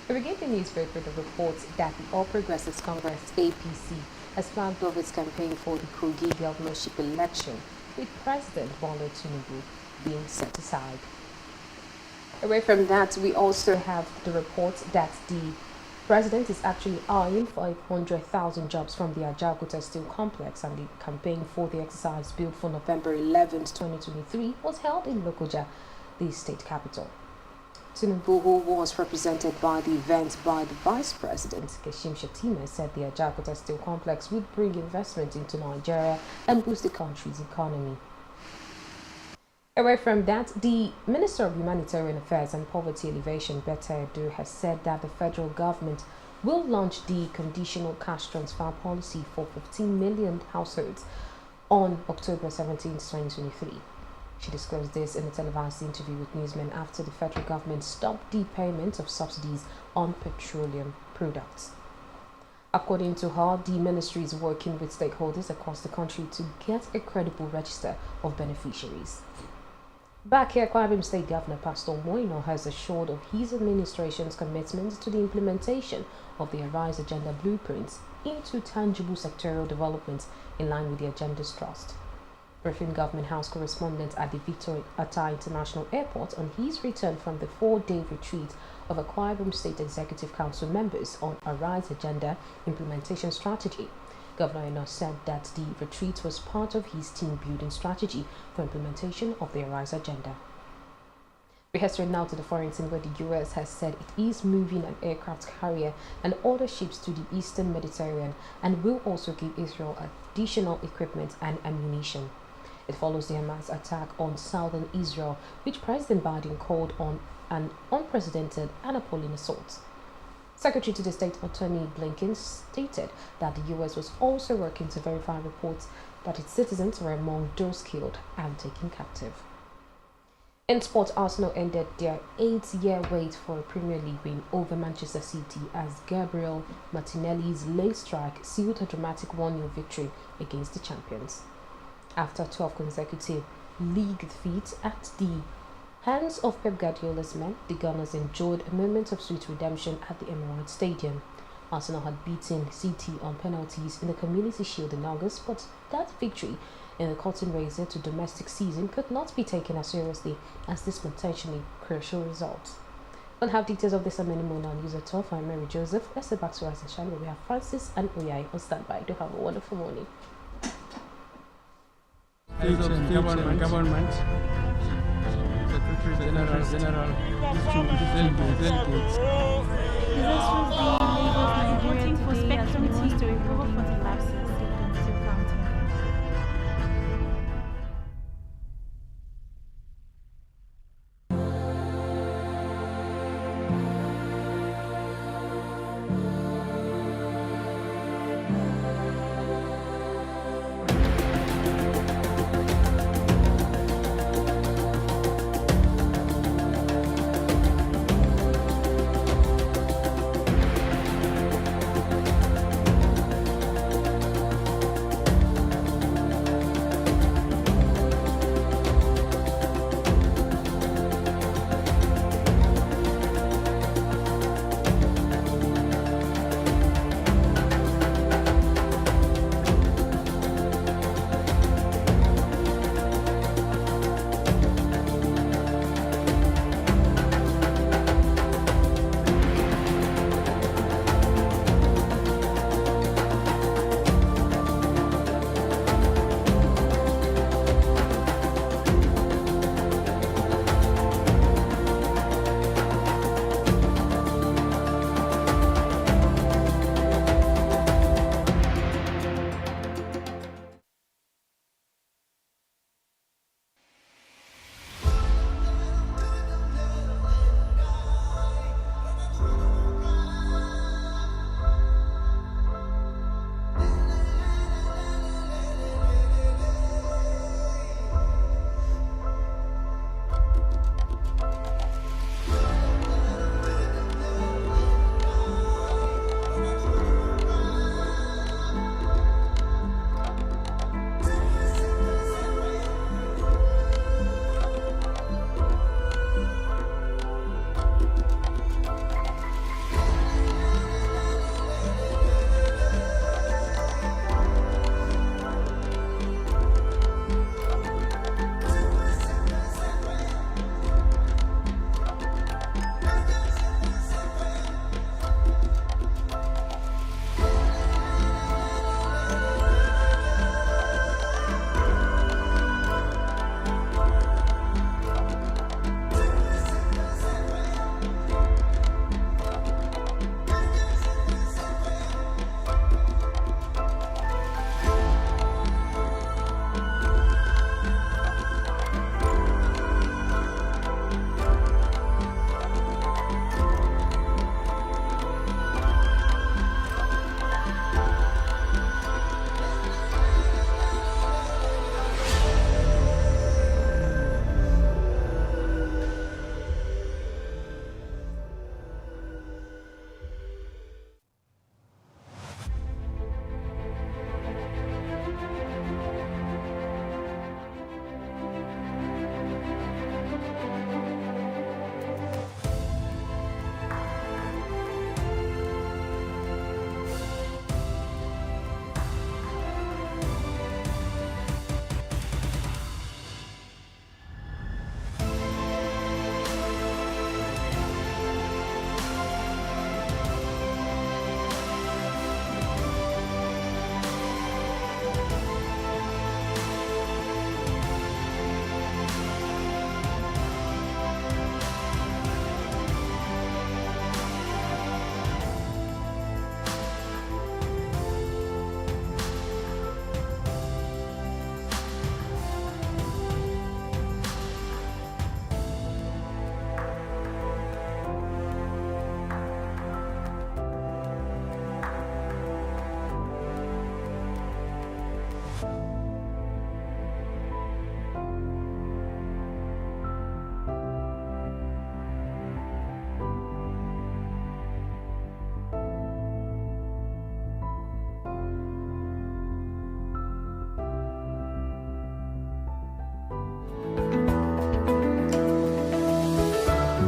S26: We begin the news brief with a report that the All Progressives Congress (APC) has flagged off its campaign for the Kogi governorship election, with President Bola Tinubu being set aside. Away from that, we also have the report that the President is actually eyeing 500,000 jobs from the Ajaokuta Steel Complex, and the campaign for the exercise built for November 11, 2023 was held in Lokoja, the state capital. Tinubu, who was represented by the event by the Vice President, Kashim Shettima, said the Ajaokuta Steel Complex would bring investment into Nigeria and boost the country's economy. Away from that, the Minister of Humanitarian Affairs and Poverty Alleviation, Betta Edu, has said that the federal government will launch the conditional cash transfer policy for 15 million households on October 17, 2023. She disclosed this in a televised interview with newsmen after the federal government stopped the payment of subsidies on petroleum products. According to her, the ministry is working with stakeholders across the country to get a credible register of beneficiaries. Back here, Akwa Ibom State Governor Pastor Moino has assured of his administration's commitment to the implementation of the Arise Agenda blueprints into tangible sectorial developments in line with the agenda's thrust. Briefing Government House correspondent at the Victor Atta International Airport on his return from the 4-day retreat of Akwa Ibom State Executive Council members on Arise Agenda Implementation Strategy. Governor Eno said that the retreat was part of his team-building strategy for implementation of the Arise Agenda. Rehearsing now to the foreign scene, where the US has said it is moving an aircraft carrier and other ships to the eastern Mediterranean and will also give Israel additional equipment and ammunition. It follows the Hamas attack on southern Israel, which President Biden called on an unprecedented and appalling assault. Secretary to the State Attorney Blinken stated that the US was also working to verify reports that its citizens were among those killed and taken captive. In sport, Arsenal ended their 8-year wait for a Premier League win over Manchester City as Gabriel Martinelli's late strike sealed a dramatic 1-0 victory against the champions. After 12 consecutive league defeats at the hands of Pep Guardiola's men, the Gunners enjoyed a moment of sweet redemption at the Emirates Stadium. Arsenal had beaten City on penalties in the Community Shield in August, but that victory in the curtain raiser to domestic season could not be taken as seriously as this potentially crucial result. We'll have details of this and many more on News at 12. I'm Mary Joseph. Let's go back to Rise and Shine, where we have Francis and Oyai on standby. Do have a wonderful morning.
S21: Government, Secretary General, delegates.
S25: Voting for SpectrumTv to recover for the lapses in county.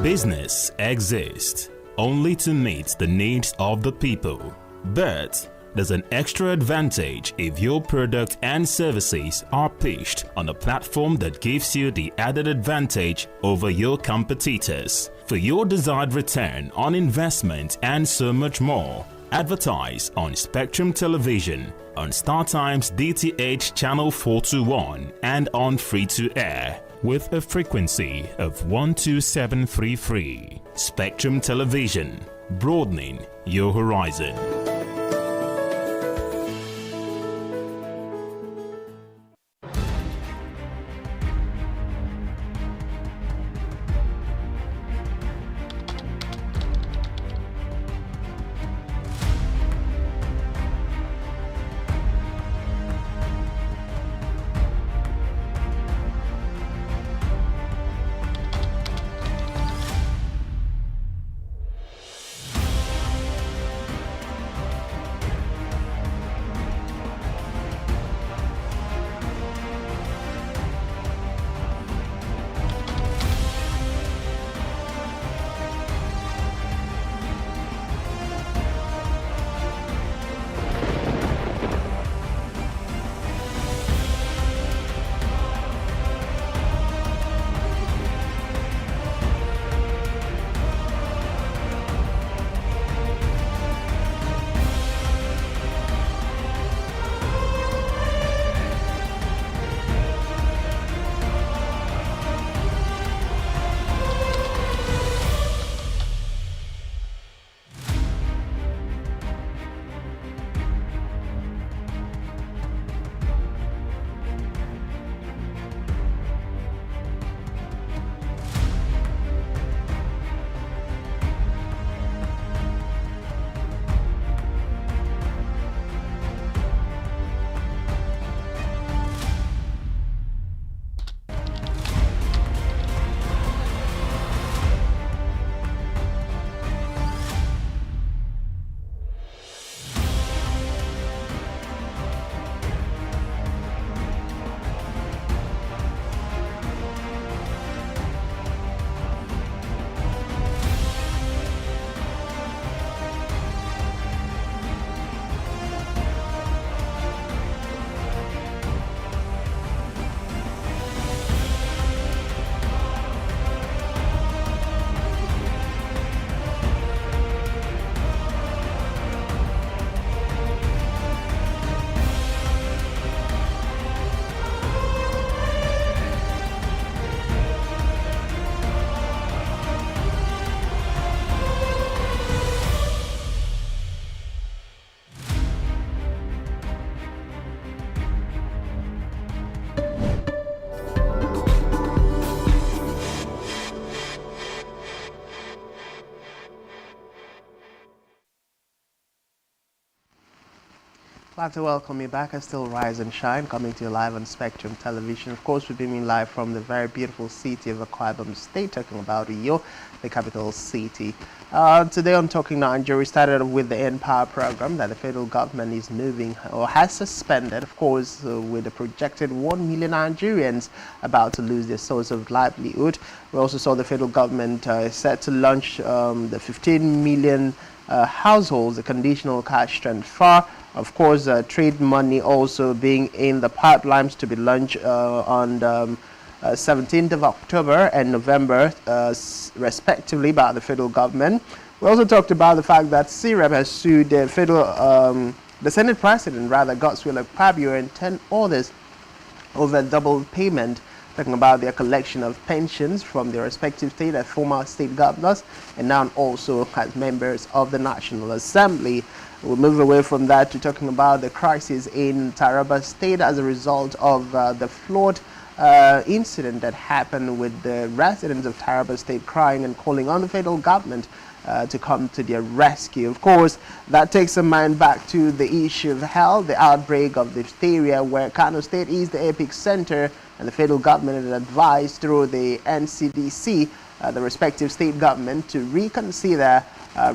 S16: Business exists only to meet the needs of the people, but there's an extra advantage if your product and services are pitched on a platform that gives you the added advantage over your competitors. For your desired return on investment and so much more, advertise on Spectrum Television, on StarTime's DTH Channel 421 and on free-to-air with a frequency of 12733. Spectrum Television, broadening your horizon.
S11: I'd like to welcome you back. I still rise and shine, coming to you live on Spectrum Television. Of course, we're beaming live from the very beautiful city of Akwa Ibom State, talking about Uyo, the capital city. Today on Talking Nigeria, we started with the Empower program that the federal government is moving or has suspended, of course, with a projected 1 million Nigerians about to lose their source of livelihood. We also saw the federal government set to launch the 15 million households, a conditional cash transfer. Of course, trade money also being in the pipelines to be launched on the 17th of October and November, respectively, by the federal government. We also talked about the fact that CREP has sued the the Senate President, Godswill Akpabio, and 10 others over double payment, talking about their collection of pensions from their respective state as former state governors and now also as members of the National Assembly. We'll move away from that to talking about the crisis in Taraba State as a result of the flood incident that happened, with the residents of Taraba State crying and calling on the federal government to come to their rescue. Of course, that takes a mind back to the issue of health, the outbreak of diphtheria, where Kano State is the epicenter, and the federal government has advised through the NCDC, the respective state government, to reconsider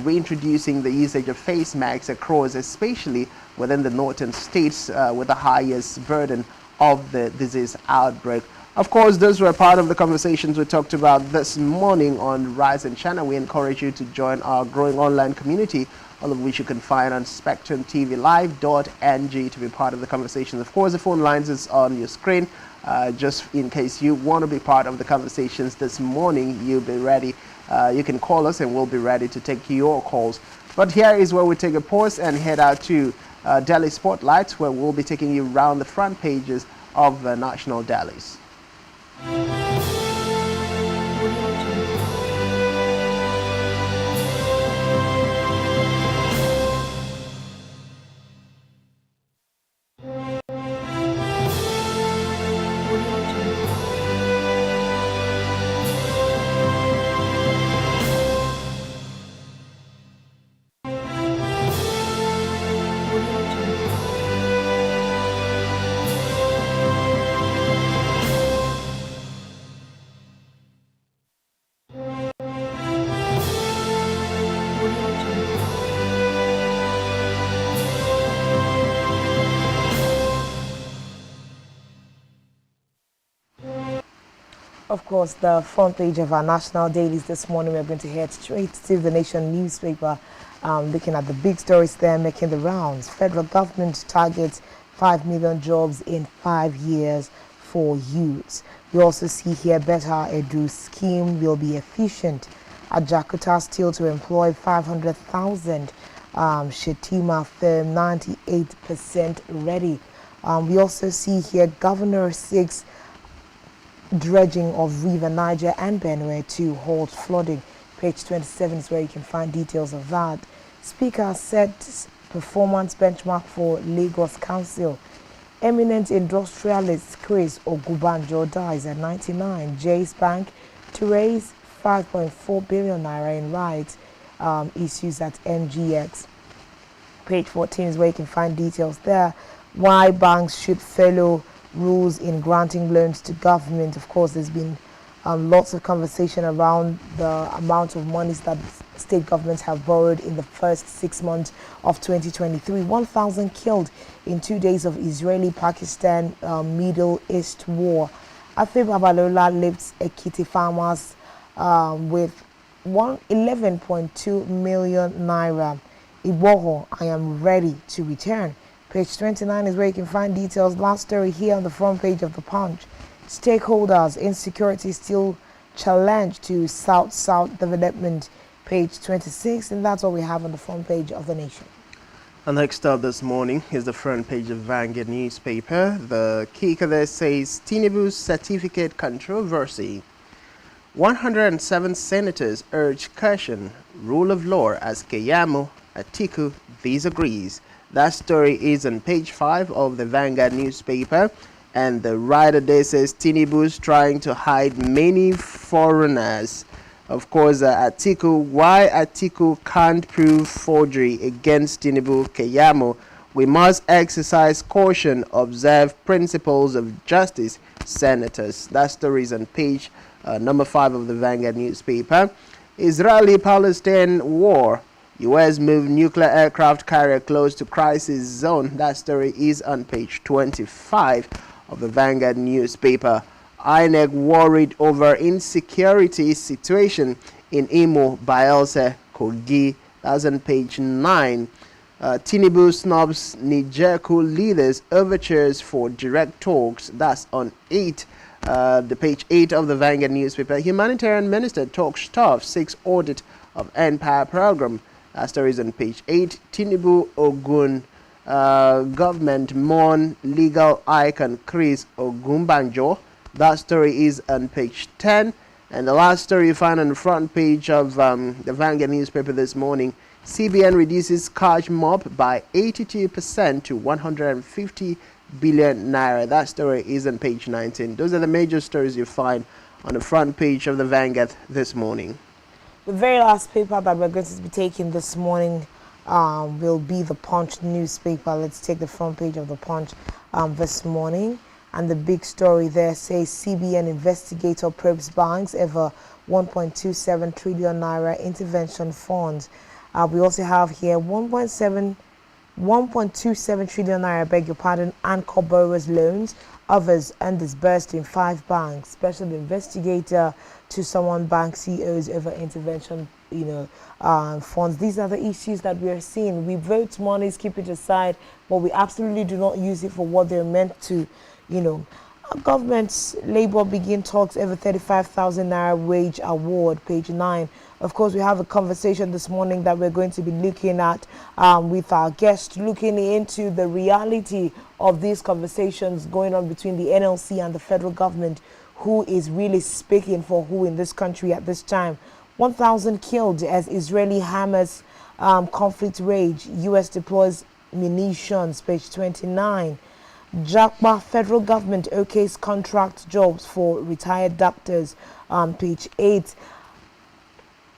S11: reintroducing the usage of face masks across, especially within the northern states with the highest burden of the disease outbreak. Of course, those were part of the conversations we talked about this morning on Rise and Channel. We encourage you to join our growing online community, all of which you can find on spectrumtvlive.ng to be part of the conversations. Of course, the phone lines is on your screen. Just in case you want to be part of the conversations this morning, you'll be ready. You can call us and we'll be ready to take your calls. But here is where we take a pause and head out to Delhi Spotlights, where we'll be taking you around the front pages of the national dailies.
S14: Of course, the front page of our national dailies this morning, we're going to head straight to the Nation newspaper, looking at the big stories there making the rounds. Federal government targets 5 million jobs in 5 years for youths. We also see here better Edu scheme will be efficient. Ajakuta still to employ 500,000. Shetima firm 98% ready. We also see here Governor 6 dredging of River Niger and Benue to halt flooding. Page 27 is where you can find details of that. Speaker sets performance benchmark for Lagos Council. Eminent industrialist Chris Ogubanjo dies at 99. Jay's Bank to raise 5.4 billion naira in rights issues at MGX. Page 14 is where you can find details there. Why banks should follow rules in granting loans to government. Of course, there's been lots of conversation around the amount of monies that state governments have borrowed in the first 6 months of 2023. 1,000 killed in 2 days of Israeli-Pakistan Middle East war. Afe Babalola lifts Ekiti farmers with 11.2 million naira. Iboho, I am ready to return. Page 29 is where you can find details. Last story here on the front page of the Punch. Stakeholders, insecurity still challenge to South-South development. Page 26, and that's what we have on the front page of the Nation.
S11: And next up this morning is the front page of Vanguard newspaper. The kicker there says Tinubu's certificate controversy. 107 senators urge caution. Rule of law as Keyamo Atiku disagrees. That story is on page 5 of the Vanguard newspaper, and the writer there says Tinubu's trying to hide many foreigners. Of course, Atiku, why Atiku can't prove forgery against Tinubu Keyamo. We must exercise caution, observe principles of justice, senators. That story is on page number 5 of the Vanguard newspaper. Israeli-Palestine war. U.S. moved nuclear aircraft carrier close to crisis zone. That story is on page 25 of the Vanguard newspaper. INEC worried over insecurity situation in Imo, Bayelsa, Kogi. That's on page 9. Tinubu snubs Nigerku leaders overtures for direct talks. That's on 8. The page 8 of the Vanguard newspaper. Humanitarian minister talks tough, 6 audit of Empire program. That story is on page 8. Tinubu Ogun government mourn legal icon Chris Ogunbanjo. That story is on page 10. And the last story you find on the front page of the Vanguard newspaper this morning. CBN reduces cash mob by 82% to 150 billion naira. That story is on page 19. Those are the major stories you find on the front page of the Vanguard this morning.
S14: The very last paper that we're going to be taking this morning will be the Punch newspaper. Let's take the front page of the Punch this morning. And the big story there says CBN investigator probes banks over 1.27 trillion naira intervention funds. We also have here 1.27 trillion naira, beg your pardon, Anchor borrowers loans Others undisbursed in 5 banks. Special investigator to someone bank CEOs over intervention, funds. These are the issues that we are seeing. We vote monies, keep it aside, but we absolutely do not use it for what they're meant to, Government's Labour begin talks over 35,000 naira wage award, page 9. Of course, we have a conversation this morning that we're going to be looking at with our guest, looking into the reality of these conversations going on between the NLC and the federal government. Who is really speaking for who in this country at this time? 1,000 killed as Israeli Hamas conflict rage. U.S. deploys munitions, page 29. Jakba federal government okays contract jobs for retired doctors, page 8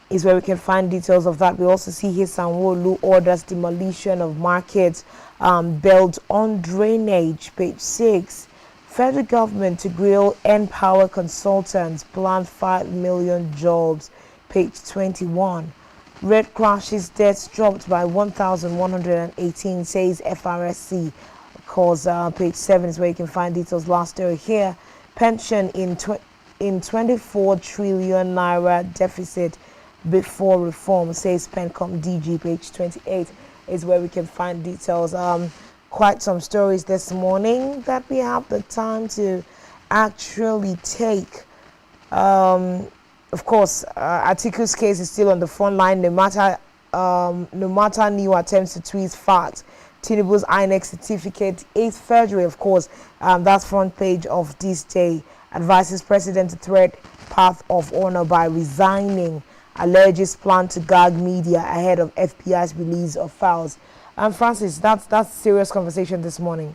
S14: is where we can find details of that. We also see here Sanwo-Olu orders demolition of markets built on drainage, page 6. Federal government to grill N-Power consultants, plan 5 million jobs, page 21. Red crashes deaths dropped by 1,118, says FRSC. Of course, page 7 is where you can find details. Last story here, pension in 24 trillion naira deficit before reform, says Pencom DG. Page 28 is where we can find details. Quite some stories this morning that we have the time to actually take. Of course, Atiku's case is still on the front line, no matter new attempts to twist facts. Tinubu's INEC certificate is forgery, of course. That's front page of this day. Advises president to tread path of honor by resigning. Alleges plan to gag media ahead of FBI's release of files. Francis, that's serious conversation this morning.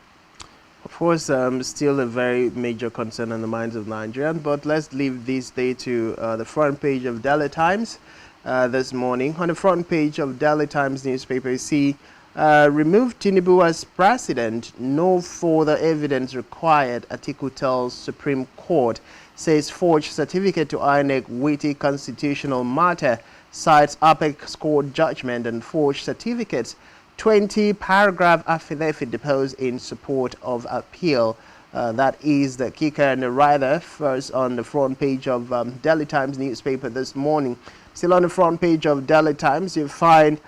S11: Of course, still a very major concern on the minds of Nigerians, but let's leave this day to the front page of Daily Times this morning. On the front page of Daily Times newspaper, you see, remove Tinubu as president, no further evidence required, Atiku tells Supreme Court, says forged certificate to INEC, weighty constitutional matter, cites Apex Court judgment and forged certificates, 20-paragraph affidavit deposed in support of appeal. That is the kicker and the rider. First on the front page of Daily Times newspaper this morning. Still on the front page of Daily Times, you find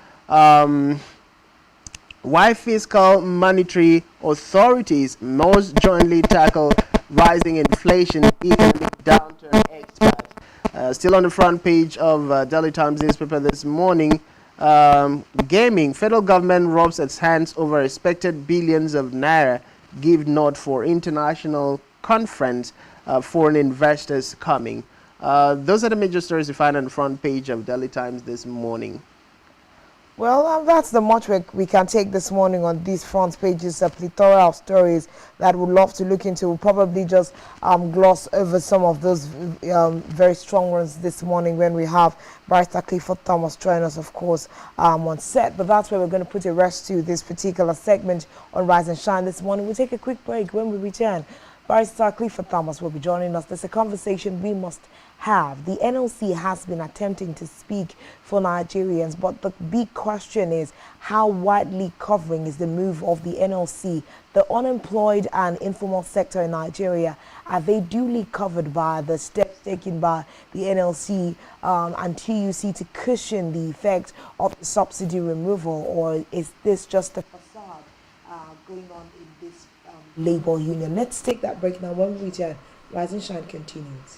S11: why fiscal monetary authorities must jointly tackle rising inflation, economic downturn, experts. Still on the front page of Daily Times newspaper this morning, gaming, federal government rubs its hands over expected billions of naira, give nod for international conference, foreign investors coming. Those are the major stories you find on the front page of Daily Times this morning.
S14: Well, that's the much we can take this morning on these front pages, a plethora of stories that we'd love to look into. We'll probably just gloss over some of those very strong ones this morning when we have Barrister Clifford Thomas join us, of course, on set. But that's where we're going to put a rest to this particular segment on Rise and Shine this morning. We'll take a quick break. When we return, Barrister Clifford Thomas will be joining us. There's a conversation we must have. The NLC has been attempting to speak for Nigerians, but the big question is how widely covering is the move of the NLC? The unemployed and informal sector in Nigeria, are they duly covered by the steps taken by the NLC and TUC to cushion the effect of the subsidy removal, or is this just a facade going on in this labor union? Let's take that break now. When we return, Rise and Shine continues.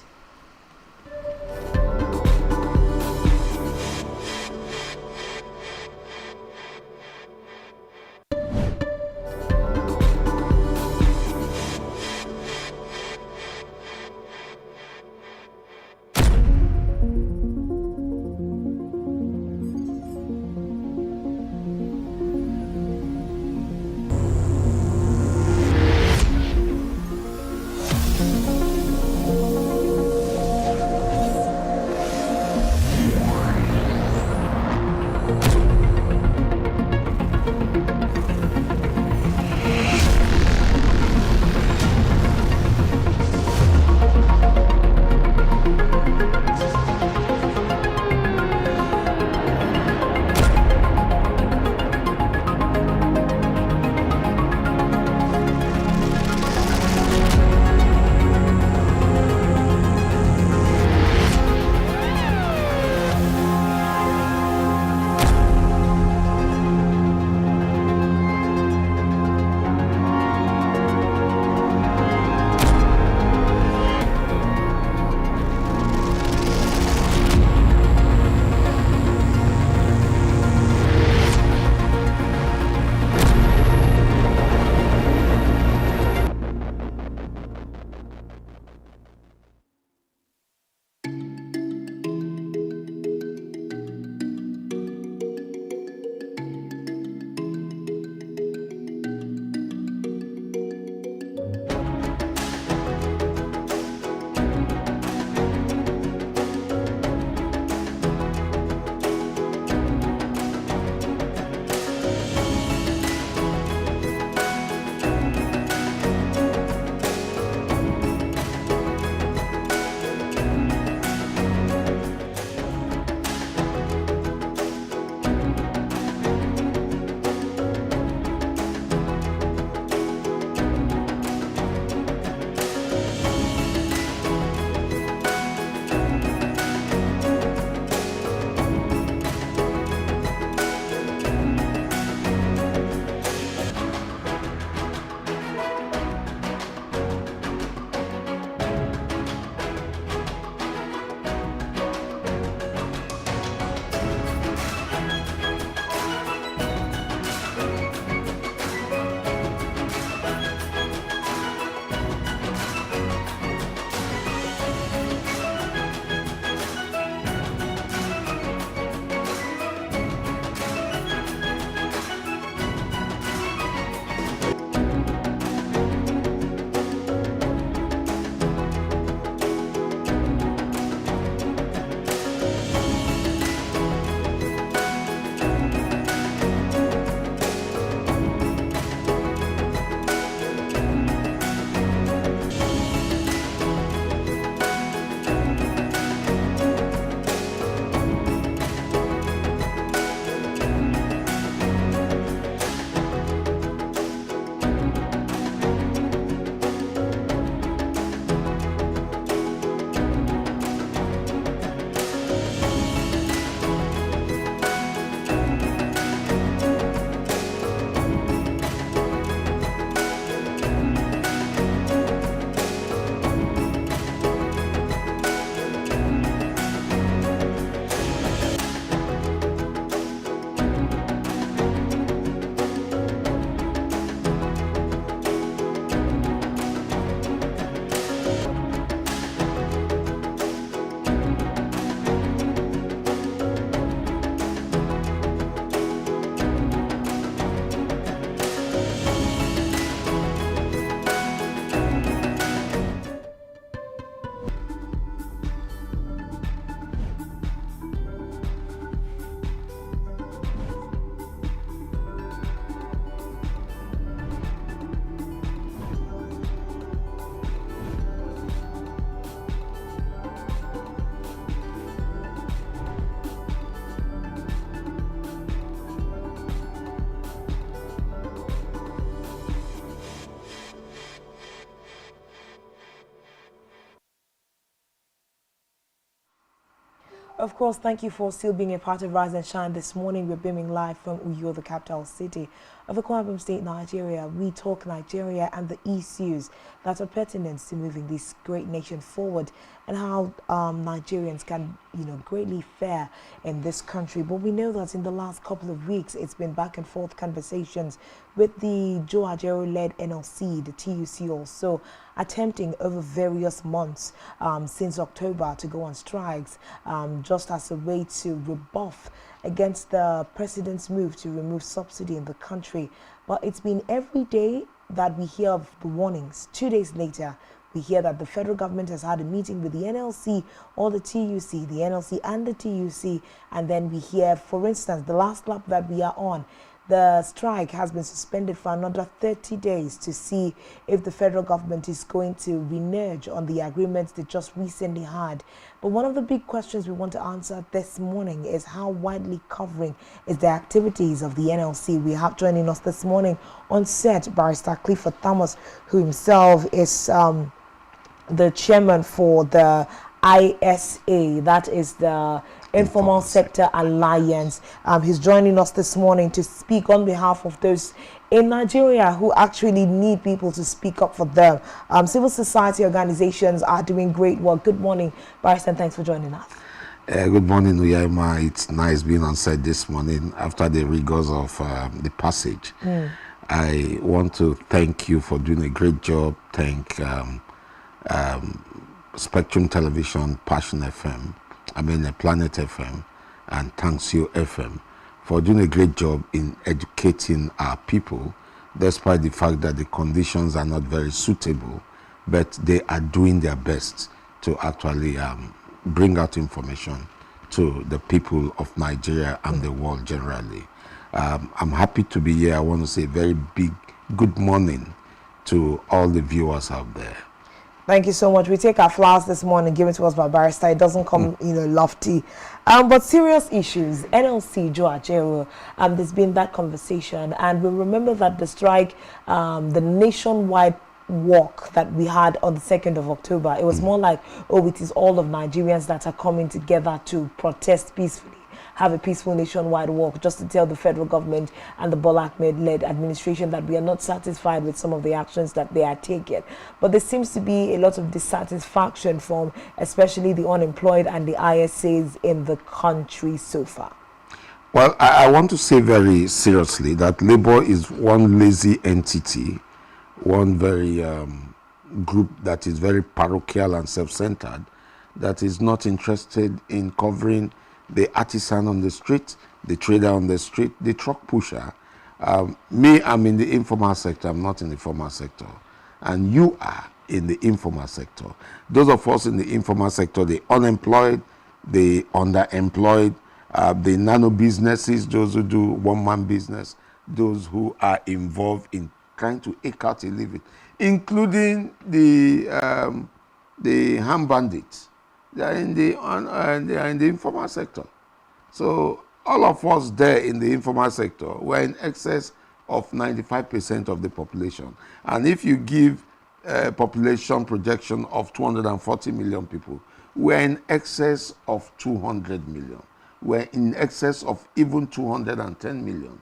S14: Of course, thank you for still being a part of Rise and Shine this morning. We're beaming live from Uyo, the capital city of Akwa Ibom State, Nigeria. We talk Nigeria and the issues that are pertinent to moving this great nation forward and how Nigerians can, greatly fare in this country. But we know that in the last couple of weeks, it's been back and forth conversations with the Joe Ajero-led NLC, the TUC also, attempting over various months since October to go on strikes just as a way to rebuff against the president's move to remove subsidy in the country. But it's been every day that we hear of the warnings. 2 days later, we hear that the federal government has had a meeting with the NLC or the TUC, the NLC and the TUC, and then we hear, for instance, the last lap that we are on, the strike has been suspended for another 30 days to see if the federal government is going to renege on the agreements they just recently had. But one of the big questions we want to answer this morning is how widely covering is the activities of the NLC. We have joining us this morning on set Barrister Clifford Thomas, who himself is the chairman for the ISA, that is the Informal Sector Alliance. He's joining us this morning to speak on behalf of those in Nigeria who actually need people to speak up for them. Civil society organizations are doing great work. Good morning, Barrister, and thanks for joining us.
S3: Good morning, Uyama. It's nice being on set this morning after the rigors of the passage. I want to thank you for doing a great job. Thank Spectrum Television, Passion FM, Planet FM, and Thanks You FM for doing a great job in educating our people, despite the fact that the conditions are not very suitable, but they are doing their best to actually bring out information to the people of Nigeria and the world generally. I'm happy to be here. I want to say a very big good morning to all the viewers out there.
S14: Thank you so much. We take our flowers this morning, given to us by Barrister. It doesn't come, lofty. But serious issues. NLC, Joe Ajero, there's been that conversation. And we remember that the strike, the nationwide walk that we had on the 2nd of October, it was more like, it is all of Nigerians that are coming together to protest peacefully, have a peaceful nationwide walk, just to tell the federal government and the Bola Ahmed-led administration that we are not satisfied with some of the actions that they are taking. But there seems to be a lot of dissatisfaction from especially the unemployed and the ISAs in the country so far.
S3: Well, I want to say very seriously that labor is one lazy entity, one very group that is very parochial and self-centered, that is not interested in covering the artisan on the street, the trader on the street, the truck pusher. Me, I'm in the informal sector. I'm not in the formal sector. And you are in the informal sector. Those of us in the informal sector, the unemployed, the underemployed, the nano businesses, those who do one-man business, those who are involved in trying to eke out a living, including the ham bandits. They are in the informal sector. So all of us there in the informal sector, we're in excess of 95% of the population. And if you give a population projection of 240 million people, we're in excess of 200 million. We're in excess of even 210 million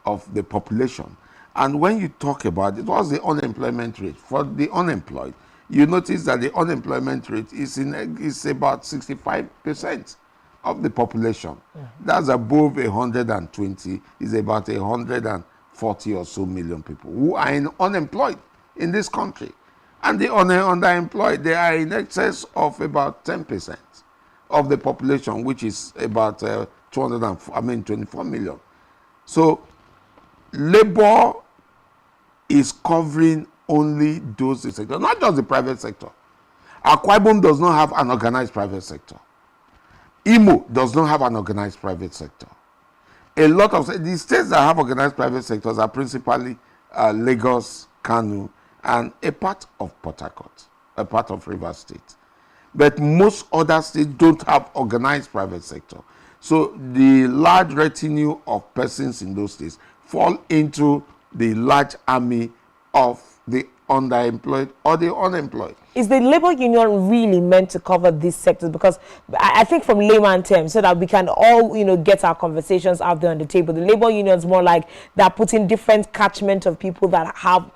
S3: of the population. And when you talk about it, what's the unemployment rate? For the unemployed, you notice that the unemployment rate is about 65% of the population. That's above 120, is about 140 or so million people who are unemployed in this country. And the underemployed, they are in excess of about 10% of the population, which is about 24 million. So labor is covering only those sectors, not just the private sector. Akwa Ibom does not have an organized private sector. Imo does not have an organized private sector. A lot of the states that have organized private sectors are principally Lagos, Kano, and a part of Port Harcourt, a part of Rivers State. But most other states don't have organized private sector. So the large retinue of persons in those states fall into the large army of the underemployed or the unemployed.
S14: Is the labor union really meant to cover these sectors? Because I think from layman terms, so that we can all, get our conversations out there on the table, the labor union is more like they're putting different catchment of people that have,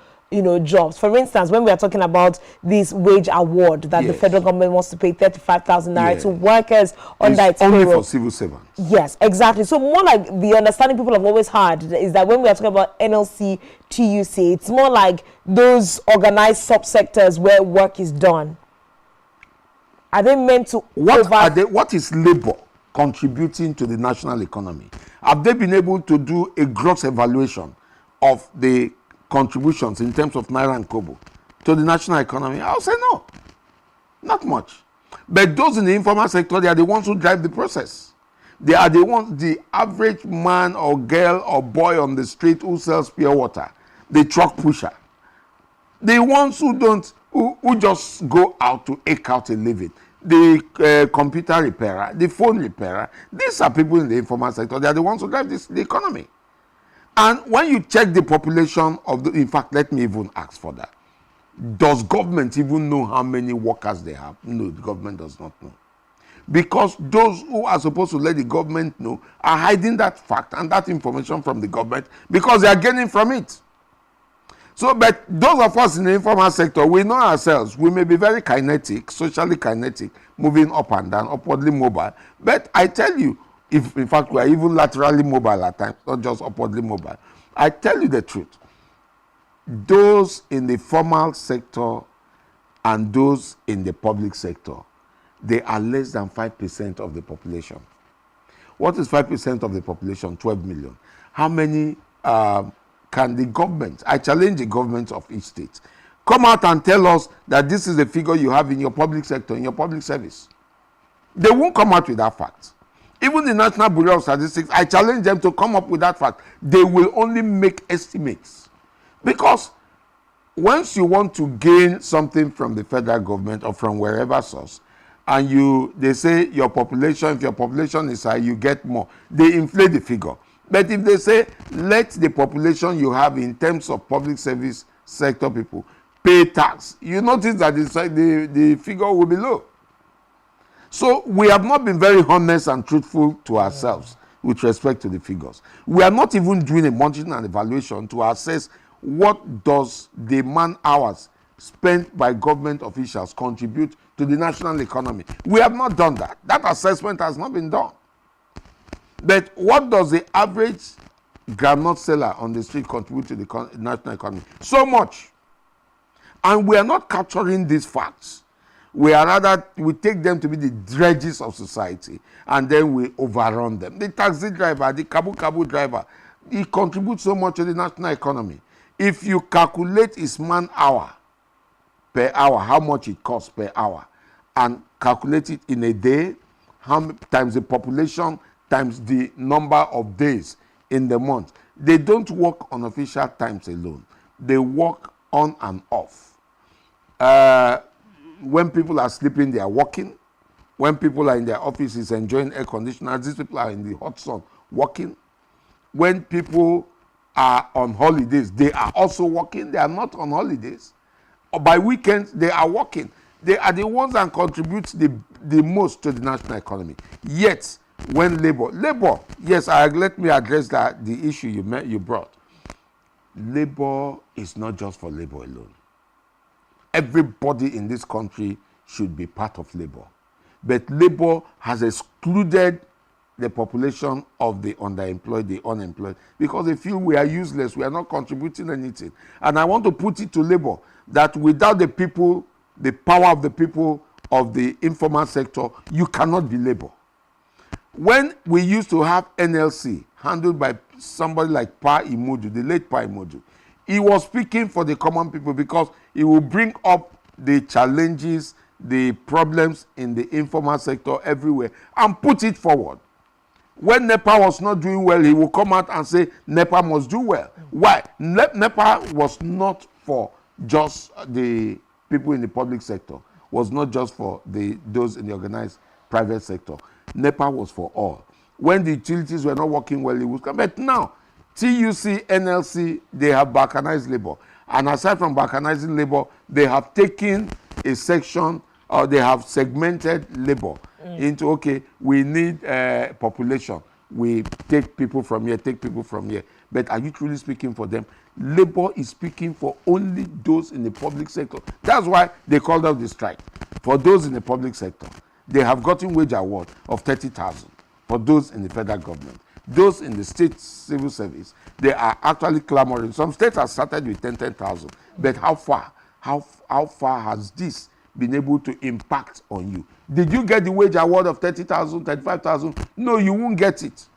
S14: jobs. For instance, when we are talking about this wage award that the federal government wants to pay 35,000 naira to workers under its
S3: only
S14: payroll.
S3: for civil servants.
S14: Yes, exactly. So more like the understanding people have always had is that when we are talking about NLC, TUC, it's more like those organized subsectors where work is done. Are they meant to
S3: what is labor contributing to the national economy? Have they been able to do a gross evaluation of the contributions in terms of naira and kobo to the national economy? I'll say no, not much. But those in the informal sector, they are the ones who drive the process. They are the ones, the average man or girl or boy on the street who sells pure water, the truck pusher, the ones who just go out to eke out a living, the computer repairer, the phone repairer. These are people in the informal sector. They are the ones who drive the economy. And when you check the population of in fact, let me even ask for that. Does government even know how many workers they have? No, the government does not know. Because those who are supposed to let the government know are hiding that fact and that information from the government because they are gaining from it. So, but those of us in the informal sector, we know ourselves. We may be very kinetic, socially kinetic, moving up and down, upwardly mobile. But I tell you, if in fact we are even laterally mobile at times, not just upwardly mobile, I tell you the truth. Those in the formal sector and those in the public sector, they are less than 5% of the population. What is 5% of the population? 12 million. How many can the government, I challenge the government of each state, come out and tell us that this is the figure you have in your public sector, in your public service? They won't come out with that fact. Even the National Bureau of Statistics, I challenge them to come up with that fact. They will only make estimates. Because once you want to gain something from the federal government or from wherever source, and they say your population, if your population is high, you get more, they inflate the figure. But if they say, let the population you have in terms of public service sector people pay tax, you notice that the figure will be low. So we have not been very honest and truthful to ourselves with respect to the figures. We are not even doing a monitoring and evaluation to assess what does the man hours spent by government officials contribute to the national economy. We have not done that. That assessment has not been done. But what does the average groundnut seller on the street contribute to the national economy? So much. And we are not capturing these facts. We take them to be the dredges of society, and then we overrun them. The taxi driver, the kabu driver, he contributes so much to the national economy. If you calculate his man hour per hour, how much it costs per hour, and calculate it in a day, times the population, times the number of days in the month. They don't work on official times alone. They work on and off. When people are sleeping, they are working. When people are in their offices enjoying air conditioners, these people are in the hot sun working. When people are on holidays, they are also working. They are not on holidays. Or by weekends, they are working. They are the ones that contribute the most to the national economy. Yet, when labor, yes, let me address the issue you brought. Labor is not just for labor alone. Everybody in this country should be part of labor. But labor has excluded the population of the underemployed, the unemployed, because they feel we are useless, we are not contributing anything. And I want to put it to labor that without the people, the power of the people of the informal sector, you cannot be labor. When we used to have NLC handled by somebody like Pa Imodu, the late Pa Imodu, he was speaking for the common people because he will bring up the challenges, the problems in the informal sector everywhere and put it forward. When NEPA was not doing well, he will come out and say NEPA must do well. Why? NEPA was not for just the people in the public sector, was not just for those in the organized private sector. NEPA was for all. When the utilities were not working well, it would come. But now, TUC, NLC, they have balkanized labor. And aside from balkanizing labor, they have taken a section, or they have segmented labor into, okay, we need population. We take people from here, take people from here. But are you truly speaking for them? Labor is speaking for only those in the public sector. That's why they called out the strike. For those in the public sector, they have gotten wage award of 30,000 for those in the federal government. Those in the state civil service, they are actually clamoring. Some states have started with 10,000. But how far? How far has this been able to impact on you? Did you get the wage award of 30,000, 35,000? No, you won't get it.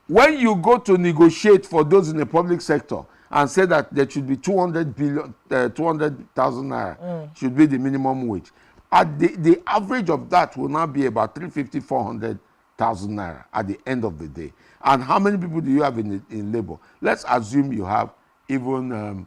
S3: When you go to negotiate for those in the public sector and say that there should be 200,000 naira should be the minimum wage, at the average of that will now be about 350, 400,000 naira at the end of the day. And how many people do you have in labor? Let's assume you have even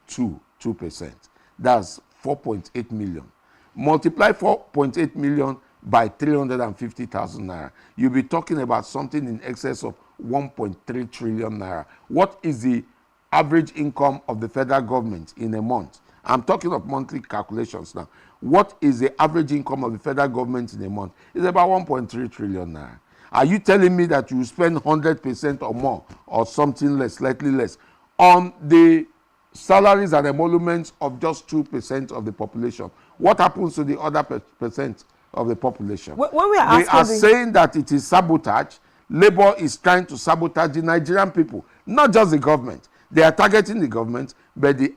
S3: 2%. That's 4.8 million. Multiply 4.8 million by 350,000 naira. You'll be talking about something in excess of 1.3 trillion naira. What is the average income of the federal government in a month? I'm talking of monthly calculations now. What is the average income of the federal government in a month? It's about 1.3 trillion naira. Are you telling me that you spend 100% or more, or something less, slightly less, on the salaries and emoluments of just 2% of the population? What happens to the other percent of the population?
S14: When we are
S3: saying that it is sabotage. Labor is trying to sabotage the Nigerian people, not just the government. They are targeting the government, but the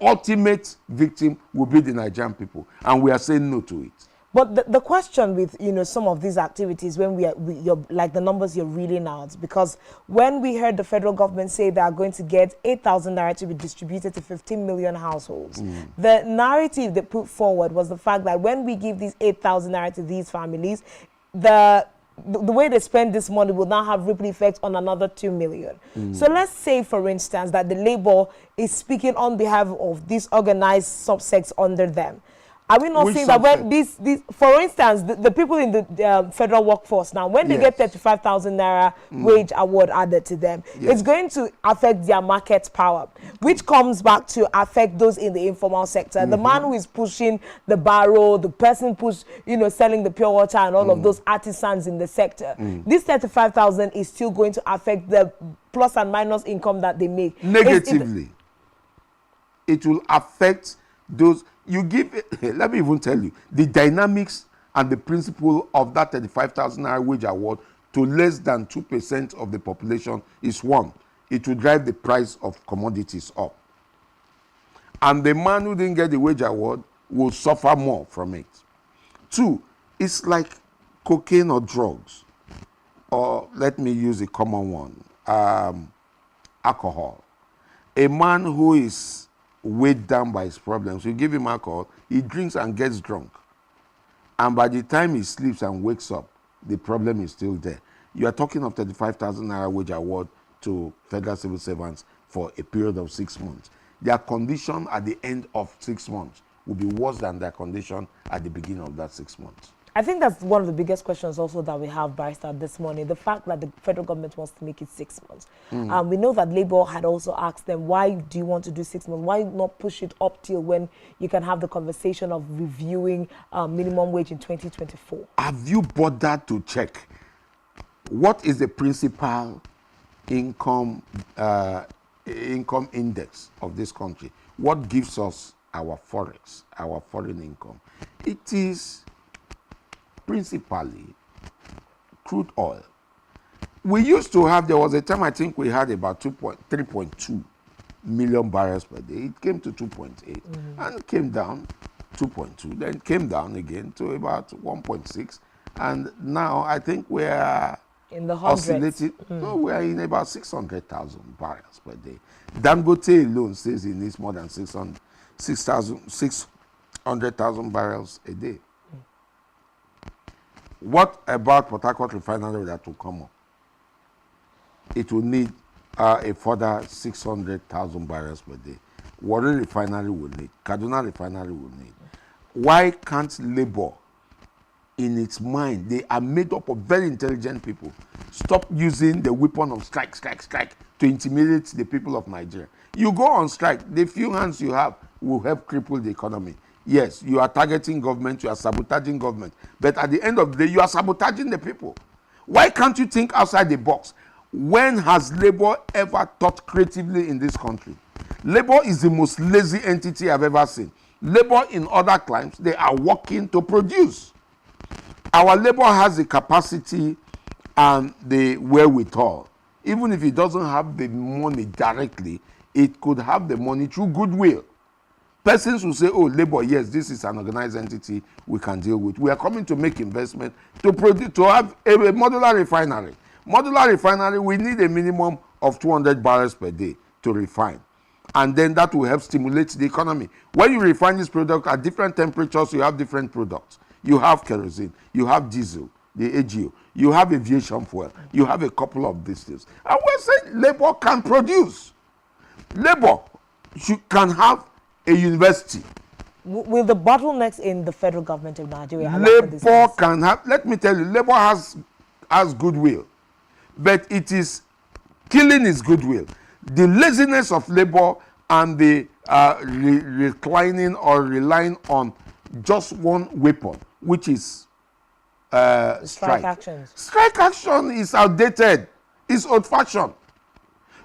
S3: ultimate victim will be the Nigerian people, and we are saying no to it.
S14: But the question with some of these activities, when you're like the numbers you're reading out, because when we heard the federal government say they are going to get 8,000 naira to be distributed to 15 million households, the narrative they put forward was the fact that when we give these 8,000 naira to these families, the way they spend this money will now have ripple effects on another 2 million. So let's say, for instance, that the labor is speaking on behalf of these organized subsects under them. Are we not seeing that when these for instance, the people in the federal workforce now, when they get 35,000 naira wage award added to them, it's going to affect their market power, which comes back to affect those in the informal sector. The man who is pushing the barrow, the person selling the pure water and all of those artisans in the sector. This 35,000 is still going to affect the plus and minus income that they make.
S3: Negatively. It will affect those. You give, let me even tell you, the dynamics and the principle of that 35,000 naira wage award to less than 2% of the population is one. It will drive the price of commodities up. And the man who didn't get the wage award will suffer more from it. Two, it's like cocaine or drugs. Or let me use a common one, alcohol. A man who is weighed down by his problems, you give him alcohol, he drinks and gets drunk. And by the time he sleeps and wakes up, the problem is still there. You are talking of 35,000 naira wage award to federal civil servants for a period of 6 months. Their condition at the end of 6 months will be worse than their condition at the beginning of that 6 months.
S14: I think that's one of the biggest questions also that we have, Barrister, this morning. The fact that the federal government wants to make it 6 months. We know that Labour had also asked them, why do you want to do 6 months? Why not push it up till when you can have the conversation of reviewing minimum wage in 2024?
S3: Have you bothered to check what is the principal income index of this country? What gives us our forex, our foreign income? It is principally crude oil. We used to have, there was a time I think we had about 3.2 million barrels per day. It came to 2.8 and came down 2.2, then came down again to about 1.6, and now I think we are
S14: in the hundreds.
S3: No, we are in about 600,000 barrels per day. Dangote alone says he needs more than 600,000 barrels a day. What about Port Harcourt refinery that will come up? It will need a further 600,000 barrels per day. Warri refinery will need. Kaduna refinery will need. Why can't Labour in its mind, they are made up of very intelligent people. Stop using the weapon of strike to intimidate the people of Nigeria. You go on strike, the few hands you have will help cripple the economy. Yes, you are targeting government, you are sabotaging government, but at the end of the day, you are sabotaging the people. Why can't you think outside the box? When has Labour ever thought creatively in this country? Labour is the most lazy entity I've ever seen. Labour in other climes, they are working to produce. Our Labour has the capacity and the wherewithal. Even if it doesn't have the money directly, it could have the money through goodwill. Persons will say, oh, Labour, yes, this is an organized entity we can deal with. We are coming to make investment to produce, to have a modular refinery. Modular refinery, we need a minimum of 200 barrels per day to refine. And then that will help stimulate the economy. When you refine this product at different temperatures, you have different products. You have kerosene, you have diesel, the AGO, you have aviation fuel, you have a couple of these things. And we're saying Labour can produce. Labour can have a university.
S14: Will the bottlenecks in the federal government of Nigeria have
S3: Labour can have, let me tell you, Labour has goodwill, but it is killing its goodwill. The laziness of Labour and the reclining or relying on just one weapon, which is strike
S14: actions.
S3: Strike action is outdated. It's old-fashioned.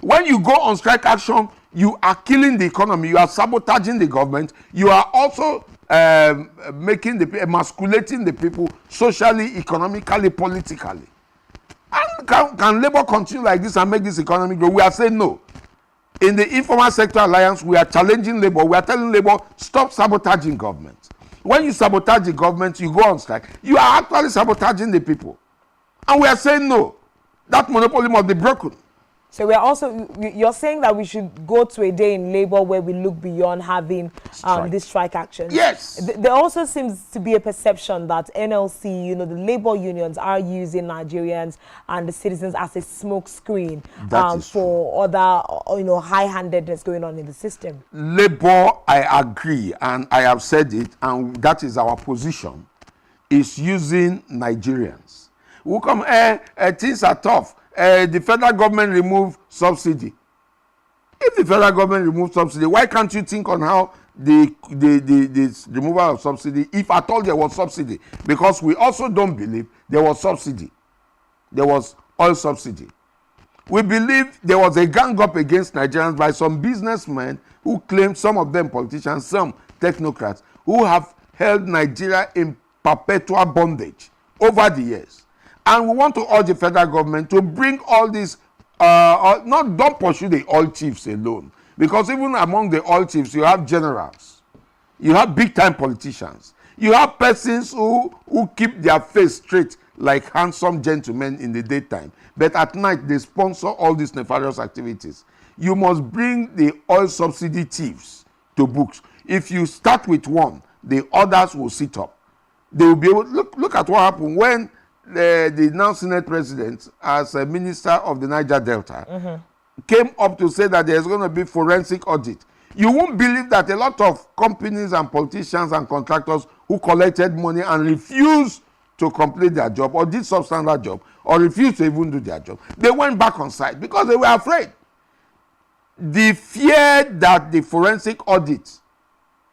S3: When you go on strike action, you are killing the economy. You are sabotaging the government. You are also emasculating the people socially, economically, politically. And can Labour continue like this and make this economy grow? We are saying no. In the Informal Sector Alliance, we are challenging Labour. We are telling Labour, stop sabotaging government. When you sabotage the government, you go on strike. You are actually sabotaging the people. And we are saying no. That monopoly must be broken.
S14: So we are also, you're saying that we should go to a day in Labour where we look beyond having this strike action.
S3: Yes.
S14: There also seems to be a perception that NLC, the Labour unions are using Nigerians and the citizens as a smoke screen for other, high-handedness going on in the system.
S3: Labour, I agree, and I have said it, and that is our position, is using Nigerians. Who come, things are tough. The federal government remove subsidy. If the federal government removes subsidy, why can't you think on how the removal of subsidy, if at all there was subsidy? Because we also don't believe there was subsidy. There was oil subsidy. We believe there was a gang up against Nigerians by some businessmen who claimed, some of them politicians, some technocrats, who have held Nigeria in perpetual bondage over the years. And we want to urge the federal government to bring all these, don't pursue the oil chiefs alone. Because even among the oil chiefs, you have generals. You have big-time politicians. You have persons who keep their face straight like handsome gentlemen in the daytime. But at night, they sponsor all these nefarious activities. You must bring the oil subsidy thieves to books. If you start with one, the others will sit up. They will be able, look at what happened when the now Senate president, as a minister of the Niger Delta, came up to say that there's going to be forensic audit. You won't believe that a lot of companies and politicians and contractors who collected money and refused to complete their job or did substandard job or refused to even do their job, they went back on site because they were afraid. The fear that the forensic audit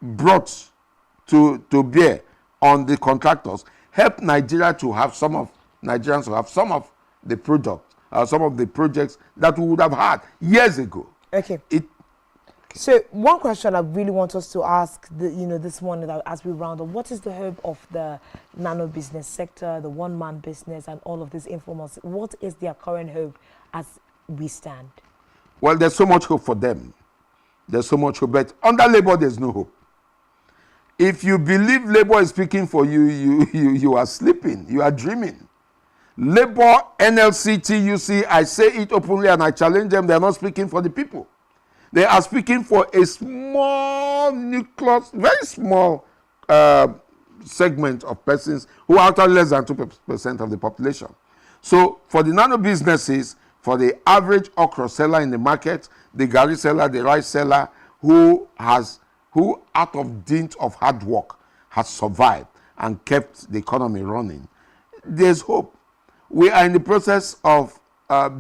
S3: brought to bear on the contractors help Nigeria to have some of Nigerians to have some of the product, some of the projects that we would have had years ago.
S14: Okay. So one question I really want us to ask, this morning as we round up, what is the hope of the nano business sector, the one-man business, and all of these informals? What is their current hope as we stand?
S3: Well, there's so much hope for them. There's so much hope, but under Labour, there's no hope. If you believe Labour is speaking for you, you are sleeping. You are dreaming. Labour, NLC, TUC, I say it openly and I challenge them. They are not speaking for the people. They are speaking for a small nucleus, very small segment of persons who are actually less than 2% of the population. So for the nano businesses, for the average okra seller in the market, the garri seller, the rice seller, who out of dint of hard work has survived and kept the economy running, there's hope. We are in the process of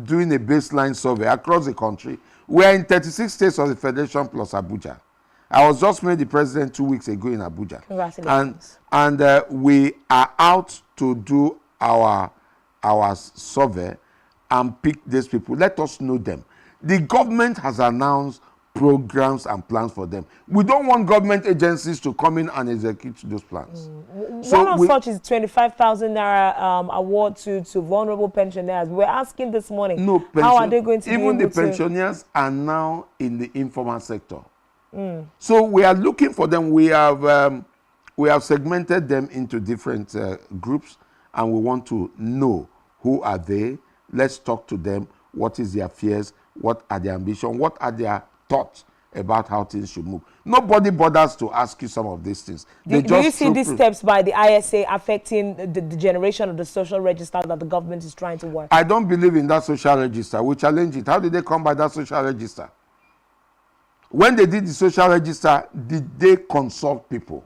S3: doing a baseline survey across the country. We are in 36 states of the Federation plus Abuja. I was just made the president 2 weeks ago in Abuja.
S14: Congratulations.
S3: And we are out to do our survey and pick these people. Let us know them. The government has announced programs and plans for them. We don't want government agencies to come in and execute those plans.
S14: One of such is 25,000 naira award to vulnerable pensioners. We're asking this morning, how are they going to
S3: even
S14: be able
S3: the pensioners are now in the informal sector.
S14: to...
S3: So we are looking for them. We have segmented them into different groups, and we want to know who are they. Let's talk to them. What is their fears? What are their ambitions? What are their thoughts about how things should move? Nobody bothers to ask you some of these things.
S14: Do you see these steps by the ISA affecting the generation of the social register that the government is trying to work?
S3: I don't believe in that social register. We challenge it. How did they come by that social register? When they did the social register, did they consult people?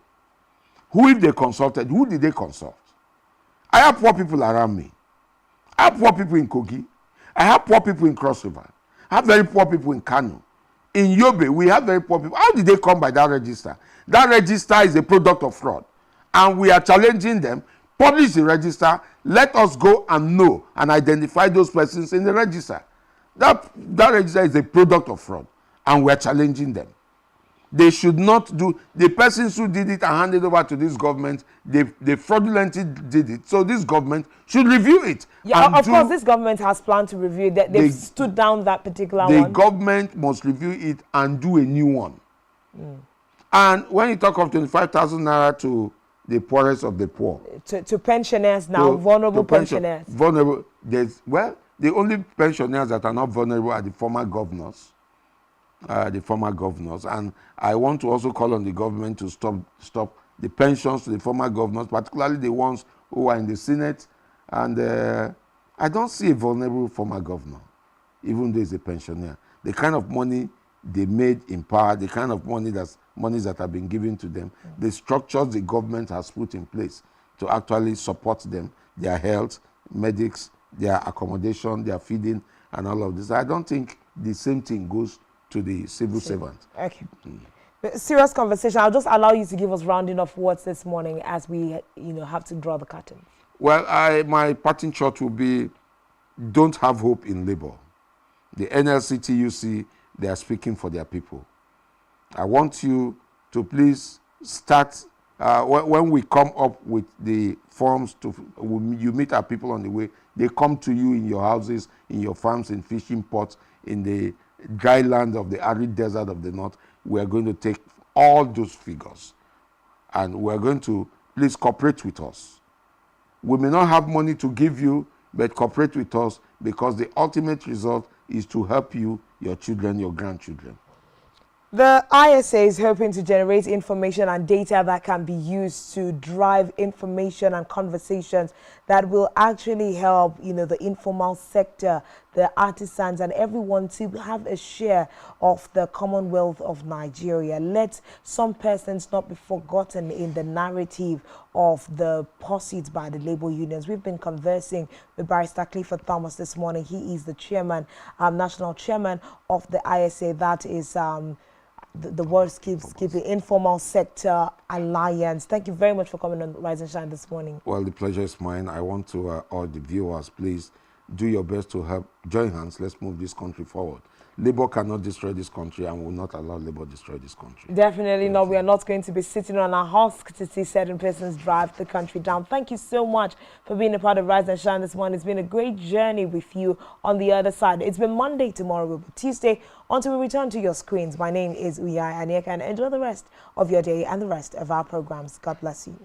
S3: Who, if they consulted, who did they consult? I have poor people around me. I have poor people in Kogi. I have poor people in Cross River. I have very poor people in Kano. In Yobe, we have very poor people. How did they come by that register? That register is a product of fraud. And we are challenging them. Publish the register. Let us go and know and identify those persons in the register. That register is a product of fraud. And we are challenging them. They should not do, the persons who did it and handed over to this government, they fraudulently did it. So this government should review it.
S14: Yeah, of course, this government has planned to review it. They've stood down that particular one.
S3: The government must review it and do a new one. And when you talk of 25,000 naira to the poorest of the poor.
S14: To pensioners now, vulnerable pensioners.
S3: Vulnerable, the only pensioners that are not vulnerable are the former governors. And I want to also call on the government to stop the pensions to the former governors, particularly the ones who are in the Senate. And I don't see a vulnerable former governor, even though he's a pensioner. The kind of money they made in power, the kind of monies that have been given to them, the structures the government has put in place to actually support them, their health, medics, their accommodation, their feeding, and all of this. I don't think the same thing goes to the civil servant.
S14: Okay. Serious conversation. I'll just allow you to give us rounding off words this morning as we, have to draw the curtain.
S3: Well, my parting shot will be, don't have hope in labor. The NLC-TUC, they are speaking for their people. I want you to please start, when we come up with the forms, you meet our people on the way, they come to you in your houses, in your farms, in fishing ports, in the dry land of the arid desert of the north. We are going to take all those figures and we are going to, please cooperate with us. We may not have money to give you, but cooperate with us, because the ultimate result is to help you, your children, your grandchildren.
S14: The ISA is hoping to generate information and data that can be used to drive information and conversations that will actually help, the informal sector, the artisans, and everyone to have a share of the Commonwealth of Nigeria. Let some persons not be forgotten in the narrative of the pursuits by the labor unions. We've been conversing with Barrister Clifford Thomas this morning. He is the chairman, national chairman of the ISA. That is the word keeps the Informal Sector Alliance. Thank you very much for coming on Rise and Shine this morning. Well,
S3: the pleasure is mine. I want to all the viewers, please do your best to help. Join hands. Let's move this country forward. Labor cannot destroy this country, and will not allow labor to destroy this country.
S14: Definitely not. We are not going to be sitting on our husk to see certain persons drive the country down. Thank you so much for being a part of Rise and Shine this morning. It's been a great journey with you on the other side. It's been Monday, tomorrow will be Tuesday. Until we return to your screens, my name is Uyai Anieka, and enjoy the rest of your day and the rest of our programs. God bless you.